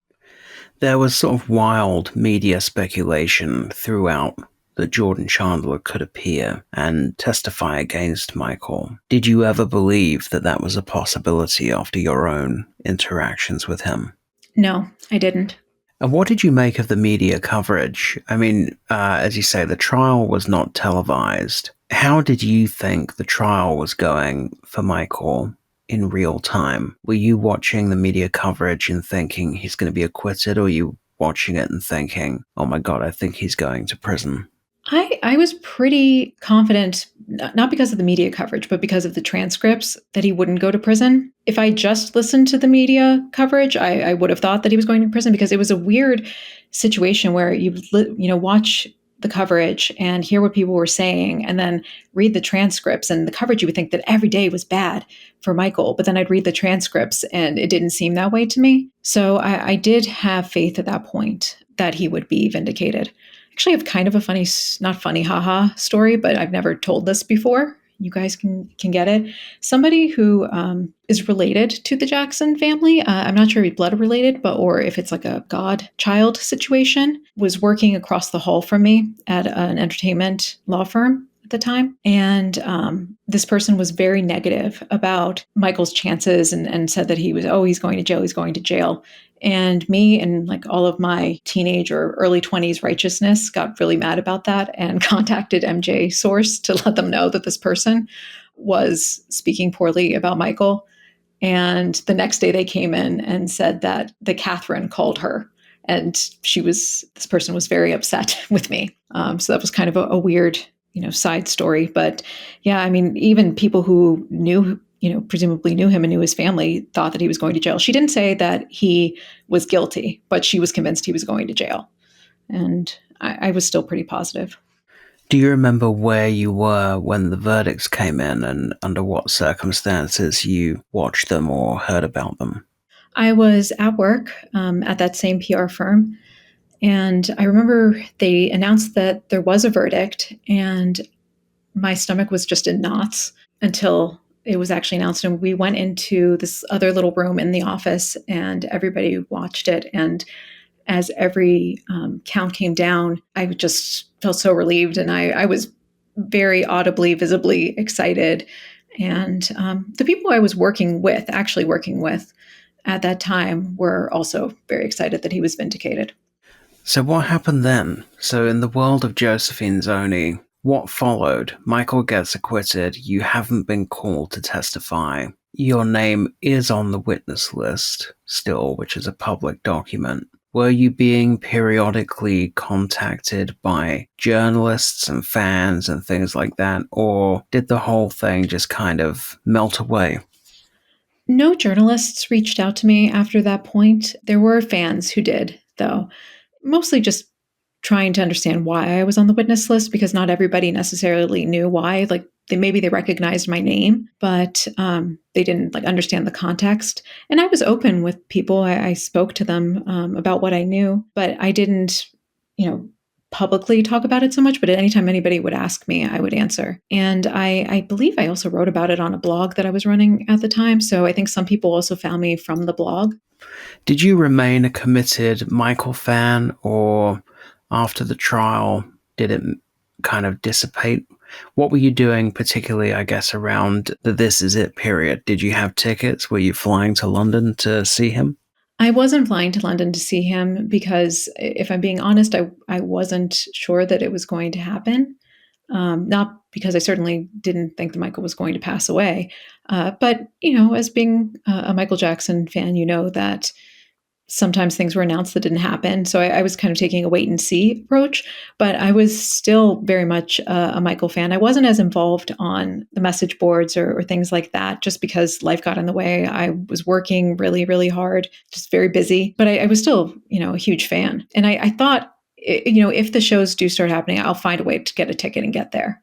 There was sort of wild media speculation throughout that Jordan Chandler could appear and testify against Michael. Did you ever believe that that was a possibility after your own interactions with him? No, I didn't. And what did you make of the media coverage? I mean, as you say, the trial was not televised. How did you think the trial was going for Michael in real time? Were you watching the media coverage and thinking he's going to be acquitted, or were you watching it and thinking, oh my God, I think he's going to prison? I was pretty confident, not because of the media coverage, but because of the transcripts, that he wouldn't go to prison. If I just listened to the media coverage, I would have thought that he was going to prison, because it was a weird situation where you watch the coverage and hear what people were saying and then read the transcripts. And the coverage, you would think that every day was bad for Michael, but then I'd read the transcripts and it didn't seem that way to me. So I did have faith at that point that he would be vindicated. Actually, I have kind of a funny, not funny, haha story, but I've never told this before. You guys can get it. Somebody who is related to the Jackson family, I'm not sure if he's blood related, or if it's like a godchild situation, was working across the hall from me at an entertainment law firm at the time. And this person was very negative about Michael's chances and said that he's going to jail. And me and like all of my teenage or early 20s righteousness got really mad about that and contacted MJ Source to let them know that this person was speaking poorly about Michael. And the next day they came in and said that the Catherine called her, and this person was very upset with me. So that was kind of a weird, side story. But yeah, I mean, even people who presumably knew him and knew his family thought that he was going to jail. She didn't say that he was guilty, but she was convinced he was going to jail. And I was still pretty positive. Do you remember where you were when the verdicts came in and under what circumstances you watched them or heard about them? I was at work at that same PR firm. And I remember they announced that there was a verdict, and my stomach was just in knots until it was actually announced. And we went into this other little room in the office and everybody watched it. And as every count came down, I just felt so relieved. And I was very audibly, visibly excited. And the people I was actually working with at that time, were also very excited that he was vindicated. So what happened then? So in the world of Josephine Zohny, what followed? Michael gets acquitted. You haven't been called to testify. Your name is on the witness list still, which is a public document. Were you being periodically contacted by journalists and fans and things like that? Or did the whole thing just kind of melt away? No journalists reached out to me after that point. There were fans who did, though, mostly just trying to understand why I was on the witness list, because not everybody necessarily knew why. Like, maybe they recognized my name, but they didn't like understand the context. And I was open with people. I spoke to them about what I knew, but I didn't, publicly talk about it so much. But at any time anybody would ask me, I would answer. And I believe I also wrote about it on a blog that I was running at the time. So I think some people also found me from the blog. Did you remain a committed Michael fan, or after the trial, did it kind of dissipate? What were you doing particularly, I guess, around the This Is It period? Did you have tickets? Were you flying to London to see him? I wasn't flying to London to see him because, if I'm being honest, I wasn't sure that it was going to happen. Not because I certainly didn't think that Michael was going to pass away. But, as being a Michael Jackson fan, you know that sometimes things were announced that didn't happen. So I was kind of taking a wait and see approach, but I was still very much a Michael fan. I wasn't as involved on the message boards or things like that, just because life got in the way. I was working really, really hard, just very busy, but I was still, a huge fan. And I thought, if the shows do start happening, I'll find a way to get a ticket and get there.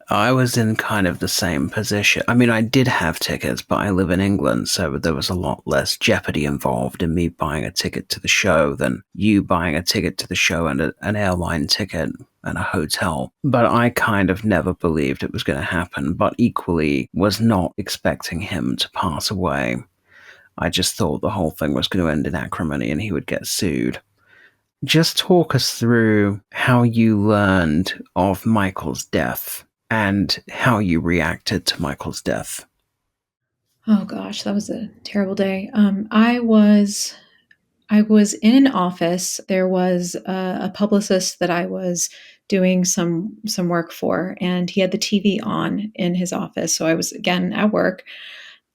I was in kind of the same position. I mean, I did have tickets, but I live in England, so there was a lot less jeopardy involved in me buying a ticket to the show than you buying a ticket to the show and an airline ticket and a hotel. But I kind of never believed it was going to happen, but equally was not expecting him to pass away. I just thought the whole thing was going to end in acrimony and he would get sued. Just talk us through how you learned of Michael's death and how you reacted to Michael's death. Oh gosh, that was a terrible day. I was in an office. There was a publicist that I was doing some work for, and he had the TV on in his office. So I was again at work,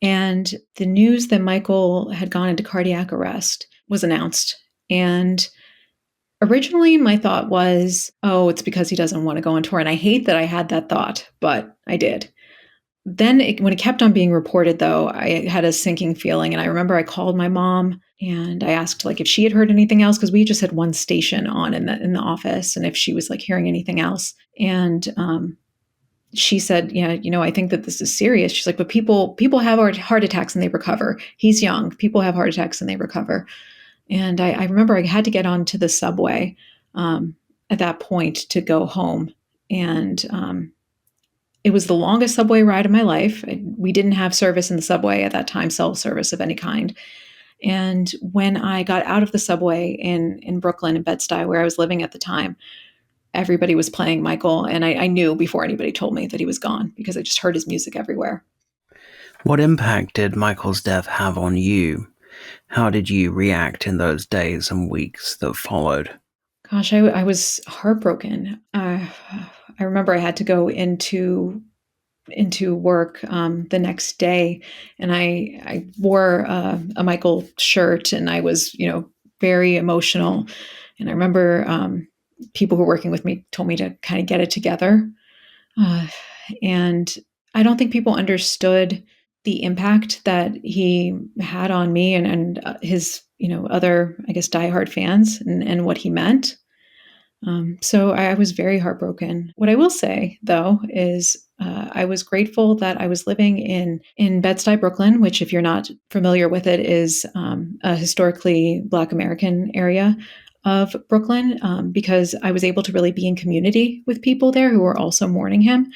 and the news that Michael had gone into cardiac arrest was announced. And originally, my thought was, oh, it's because he doesn't want to go on tour. And I hate that I had that thought, but I did. Then when it kept on being reported, though, I had a sinking feeling. And I remember I called my mom and I asked if she had heard anything else, because we just had one station on in the office, and if she was hearing anything else. And she said, yeah, I think that this is serious. She's like, but people have heart attacks and they recover. He's young. People have heart attacks and they recover. And I remember I had to get onto the subway at that point to go home. And it was the longest subway ride of my life. We didn't have service in the subway at that time, cell service of any kind. And when I got out of the subway in Brooklyn, in Bed-Stuy, where I was living at the time, everybody was playing Michael. And I knew before anybody told me that he was gone, because I just heard his music everywhere. What impact did Michael's death have on you? How did you react in those days and weeks that followed? Gosh, I was heartbroken. I remember I had to go into work the next day, and I wore a Michael shirt, and I was, very emotional. And I remember people who were working with me told me to kind of get it together. And I don't think people understood the impact that he had on me and his, other, I guess, diehard fans and what he meant. So I was very heartbroken. What I will say, though, is I was grateful that I was living in Bed-Stuy, Brooklyn, which, if you're not familiar with it, is a historically Black American area of Brooklyn, because I was able to really be in community with people there who were also mourning him,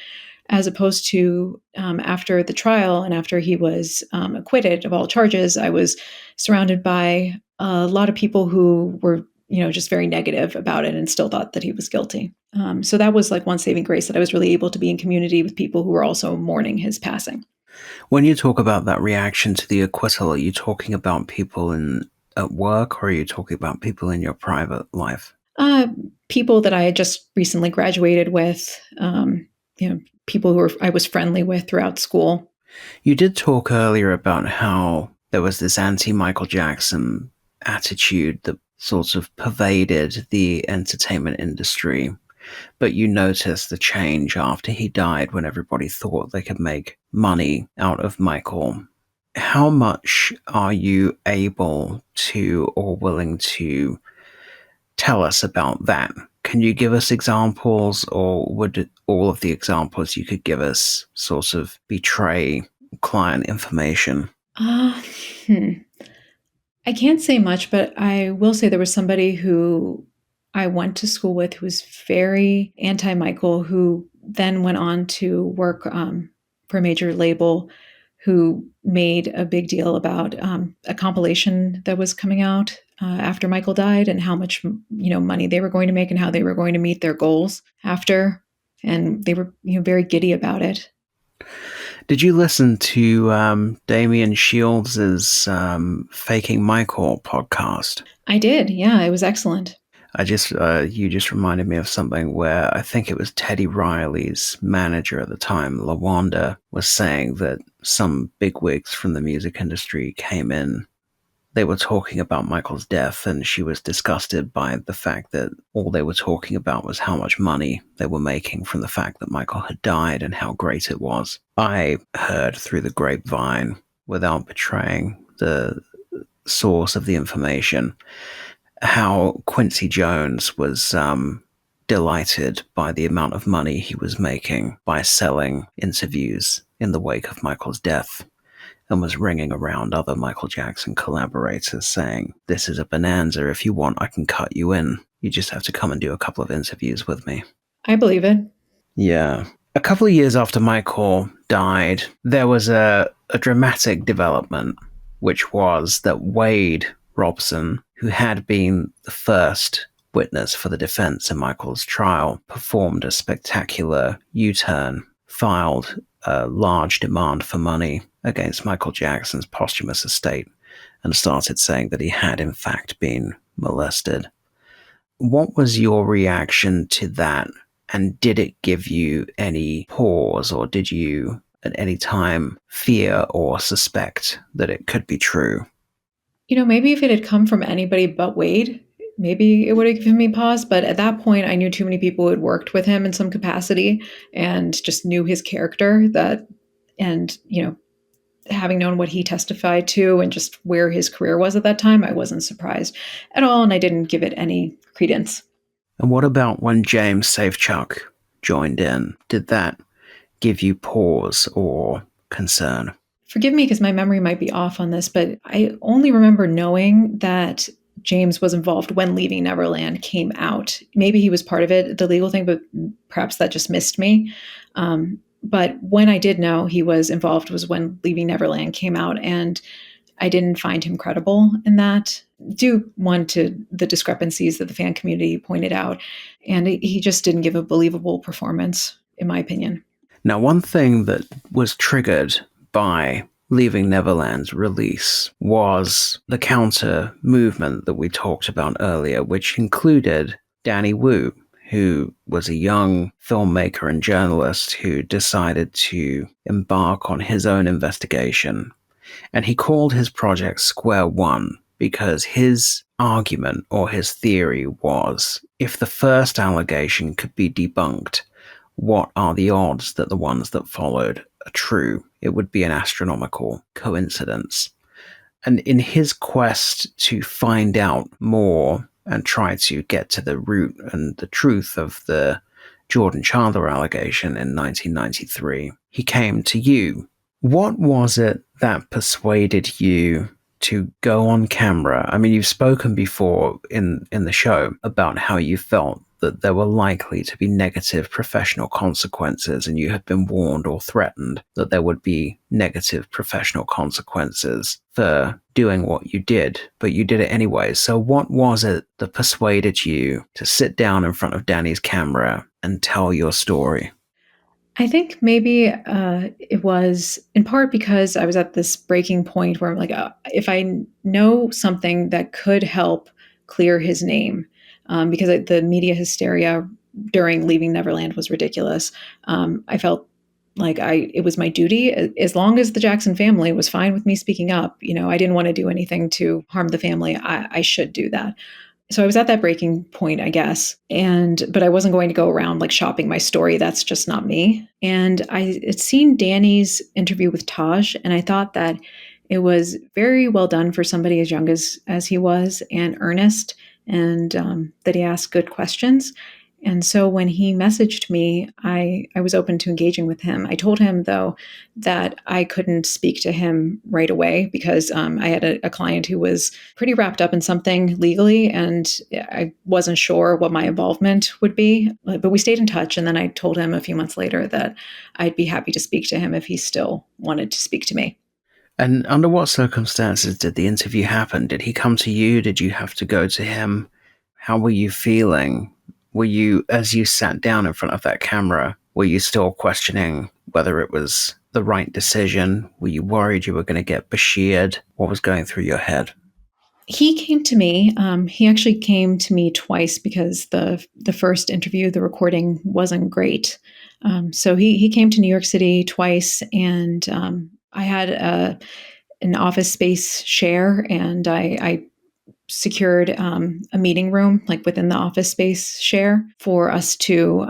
as opposed to after the trial and after he was acquitted of all charges. I was surrounded by a lot of people who were, just very negative about it and still thought that he was guilty. So that was one saving grace, that I was really able to be in community with people who were also mourning his passing. When you talk about that reaction to the acquittal, are you talking about people at work, or are you talking about people in your private life? People that I had just recently graduated with, people who I was friendly with throughout school. You did talk earlier about how there was this anti-Michael Jackson attitude that sort of pervaded the entertainment industry, but you noticed the change after he died when everybody thought they could make money out of Michael. How much are you able to or willing to tell us about that? Can you give us examples, or would all of the examples you could give us sort of betray client information? Uh, hmm. I can't say much, but I will say there was somebody who I went to school with who was very anti-Michael, who then went on to work for a major label, who made a big deal about a compilation that was coming out after Michael died, and how much money they were going to make and how they were going to meet their goals after, and they were very giddy about it. Did you listen to Damian Shields' Faking Michael podcast? I did, yeah, it was excellent. You just reminded me of something where I think it was Teddy Riley's manager at the time, LaWanda, was saying that some bigwigs from the music industry came in. They were talking about Michael's death, and she was disgusted by the fact that all they were talking about was how much money they were making from the fact that Michael had died and how great it was. I heard through the grapevine, without betraying the source of the information, how Quincy Jones was delighted by the amount of money he was making by selling interviews in the wake of Michael's death, and was ringing around other Michael Jackson collaborators saying, "This is a bonanza. If you want, I can cut you in. You just have to come and do a couple of interviews with me." I believe it. Yeah. A couple of years after Michael died, there was a dramatic development, which was that Wade Robson, who had been the first witness for the defense in Michael's trial, performed a spectacular U-turn, filed a large demand for money against Michael Jackson's posthumous estate, and started saying that he had in fact been molested. What was your reaction to that? And did it give you any pause, or did you at any time fear or suspect that it could be true? Maybe if it had come from anybody but Wade, maybe it would have given me pause. But at that point, I knew too many people who had worked with him in some capacity and just knew his character, and having known what he testified to and just where his career was at that time, I wasn't surprised at all. And I didn't give it any credence. And what about when James Safechuck joined in? Did that give you pause or concern? Forgive me because my memory might be off on this, but I only remember knowing that James was involved when Leaving Neverland came out. Maybe he was part of it, the legal thing, but perhaps that just missed me. But when I did know he was involved was when Leaving Neverland came out, and I didn't find him credible in that, due to the discrepancies that the fan community pointed out. And he just didn't give a believable performance, in my opinion. Now, one thing that was triggered by Leaving Neverland's release was the counter movement that we talked about earlier, which included Danny Wu, who was a young filmmaker and journalist who decided to embark on his own investigation. And he called his project Square One because his argument or his theory was, if the first allegation could be debunked, what are the odds that the ones that followed are true? It would be an astronomical coincidence. And in his quest to find out more and try to get to the root and the truth of the Jordan Chandler allegation in 1993, he came to you. What was it that persuaded you to go on camera? I mean, you've spoken before in the show about how you felt that there were likely to be negative professional consequences, and you had been warned or threatened that there would be negative professional consequences for doing what you did, but you did it anyway. So what was it that persuaded you to sit down in front of Danny's camera and tell your story? I think maybe it was in part because I was at this breaking point where I'm like, if I know something that could help clear his name, because the media hysteria during Leaving Neverland was ridiculous. I felt like it was my duty, as long as the Jackson family was fine with me speaking up. I didn't want to do anything to harm the family. I should do that. So I was at that breaking point, I guess. But I wasn't going to go around like shopping my story. That's just not me. And I had seen Danny's interview with Taj, and I thought that it was very well done for somebody as young as he was, and earnest, and that he asked good questions. And so when he messaged me, I was open to engaging with him. I told him, though, that I couldn't speak to him right away because I had a client who was pretty wrapped up in something legally, and I wasn't sure what my involvement would be. But we stayed in touch, and then I told him a few months later that I'd be happy to speak to him if he still wanted to speak to me. And under what circumstances did the interview happen? Did he come to you? Did you have to go to him? How were you feeling? Were you, as you sat down in front of that camera, were you still questioning whether it was the right decision? Were you worried you were going to get bashiered? What was going through your head? He came to me. He actually came to me twice because the first interview, the recording wasn't great. So he came to New York City twice, and I had an office space share, and I secured a meeting room like within the office space share for us to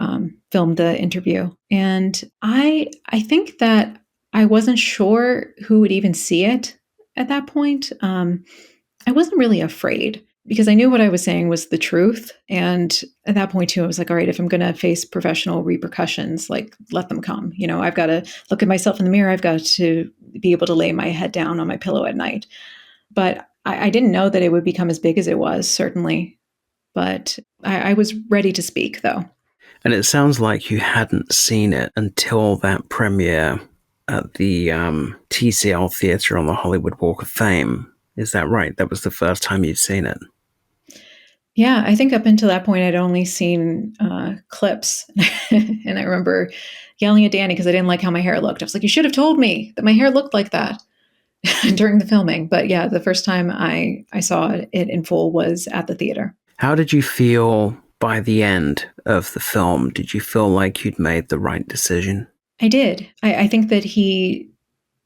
film the interview. And I think that I wasn't sure who would even see it at that point. I wasn't really afraid because I knew what I was saying was the truth. And at that point too, I was like, all right, if I'm going to face professional repercussions, like let them come. I've got to look at myself in the mirror. I've got to be able to lay my head down on my pillow at night. But I didn't know that it would become as big as it was, certainly. But I was ready to speak, though. And it sounds like you hadn't seen it until that premiere at the TCL Theatre on the Hollywood Walk of Fame. Is that right? That was the first time you'd seen it? Yeah, I think up until that point, I'd only seen clips. And I remember yelling at Danny because I didn't like how my hair looked. I was like, you should have told me that my hair looked like that during the filming. But yeah, the first time I saw it in full was at the theater. How did you feel by the end of the film? Did you feel like you'd made the right decision? I did. I think that he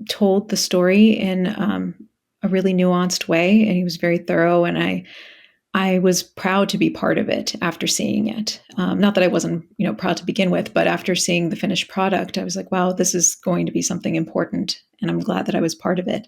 told the story in a really nuanced way, and he was very thorough, and I was proud to be part of it after seeing it. Not that I wasn't, proud to begin with, but after seeing the finished product, I was like, wow, this is going to be something important. And I'm glad that I was part of it.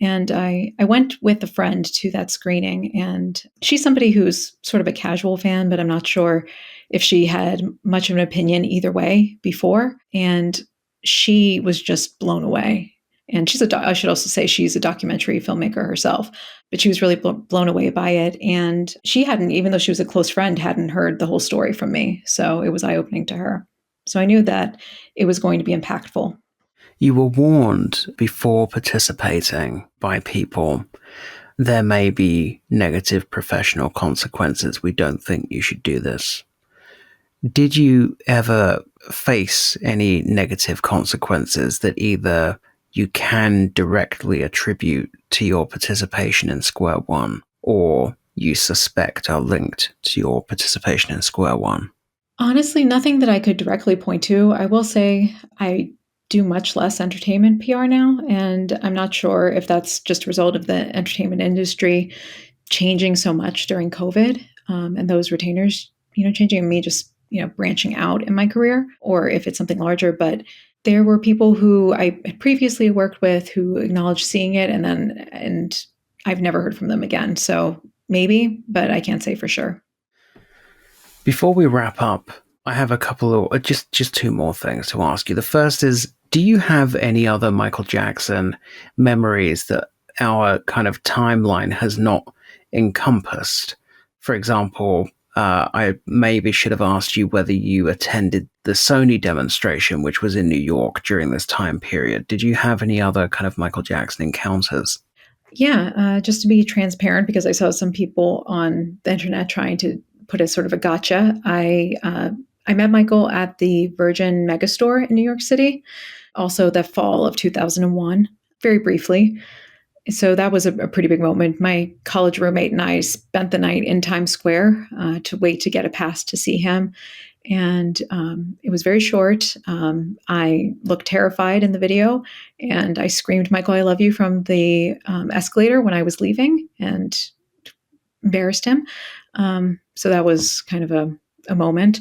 And I went with a friend to that screening, and she's somebody who's sort of a casual fan, but I'm not sure if she had much of an opinion either way before. And she was just blown away. And I should also say she's a documentary filmmaker herself, but she was really blown away by it. And she hadn't, even though she was a close friend, hadn't heard the whole story from me. So it was eye-opening to her. So I knew that it was going to be impactful. You were warned before participating by people, there may be negative professional consequences. We don't think you should do this. Did you ever face any negative consequences that either you can directly attribute to your participation in Square One, or you suspect are linked to your participation in Square One? Honestly, nothing that I could directly point to. I will say I do much less entertainment PR now, and I'm not sure if that's just a result of the entertainment industry changing so much during COVID, and those retainers, changing, and me just, branching out in my career, or if it's something larger. But there were people who I had previously worked with who acknowledged seeing it, and I've never heard from them again. So maybe, but I can't say for sure. Before we wrap up, I have a couple of just two more things to ask you. The first is, do you have any other Michael Jackson memories that our kind of timeline has not encompassed? For example, I maybe should have asked you whether you attended the Sony demonstration, which was in New York during this time period. Did you have any other kind of Michael Jackson encounters? Yeah, just to be transparent, because I saw some people on the internet trying to put a sort of a gotcha. I met Michael at the Virgin Megastore in New York City, also the fall of 2001, very briefly. So that was a pretty big moment. My college roommate and I spent the night in Times Square to wait to get a pass to see him. And it was very short. I looked terrified in the video, and I screamed, "Michael, I love you," from the escalator when I was leaving, and embarrassed him. So that was kind of a moment.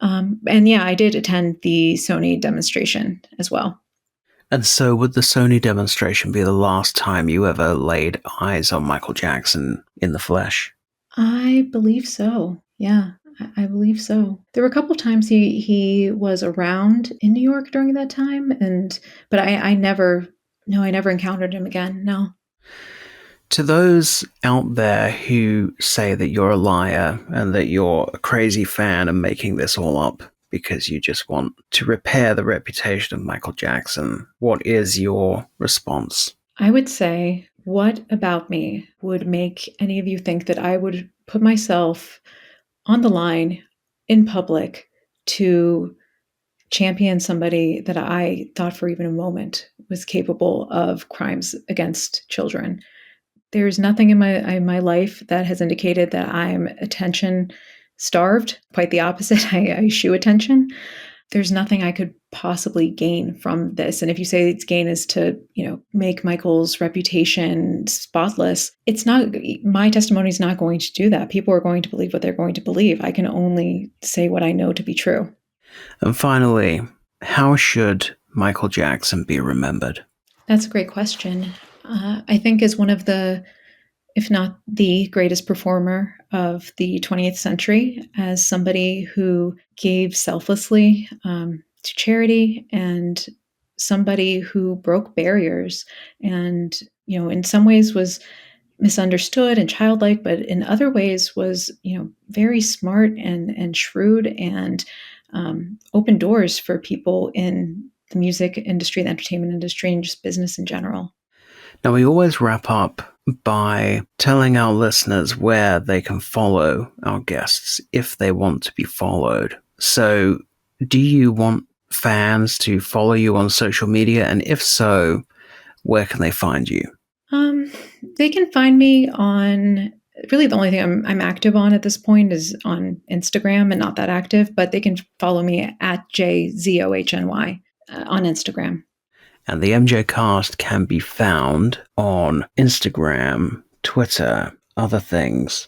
And yeah, I did attend the Sony demonstration as well. And so would the Sony demonstration be the last time you ever laid eyes on Michael Jackson in the flesh? I believe so. Yeah, I believe so. There were a couple of times he was around in New York during that time, but I never encountered him again. No. To those out there who say that you're a liar and that you're a crazy fan and making this all up because you just want to repair the reputation of Michael Jackson, what is your response? I would say, what about me would make any of you think that I would put myself on the line in public to champion somebody that I thought for even a moment was capable of crimes against children? There's nothing in my life that has indicated that I'm attention starved. Quite the opposite. I eschew attention. There's nothing I could possibly gain from this. And if you say its gain is to, make Michael's reputation spotless, it's not. My testimony is not going to do that. People are going to believe what they're going to believe. I can only say what I know to be true. And finally, how should Michael Jackson be remembered? That's a great question. I think as one of the, if not the greatest performer of the 20th century, as somebody who gave selflessly to charity, and somebody who broke barriers and, in some ways was misunderstood and childlike, but in other ways was, very smart and shrewd and opened doors for people in the music industry, the entertainment industry, and just business in general. Now, we always wrap up by telling our listeners where they can follow our guests if they want to be followed. So, do you want fans to follow you on social media? And if so, where can they find you? They can find me on, really the only thing I'm active on at this point is on Instagram, and not that active, but they can follow me at JZOHNY on Instagram. And the MJCast can be found on Instagram, Twitter, other things,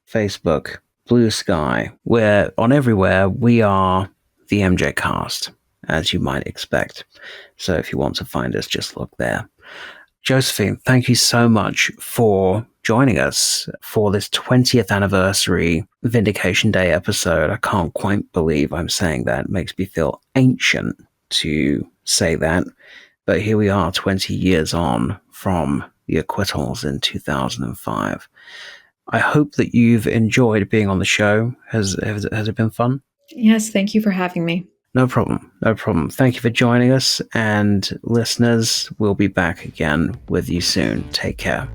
Facebook, Blue Sky. We're on everywhere. We are the MJCast, as you might expect. So if you want to find us, just look there. Josephine, thank you so much for joining us for this 20th anniversary Vindication Day episode. I can't quite believe I'm saying that. It makes me feel ancient to say that. But here we are 20 years on from the acquittals in 2005. I hope that you've enjoyed being on the show. Has it been fun? Yes, thank you for having me. No problem. Thank you for joining us. And listeners, we'll be back again with you soon. Take care.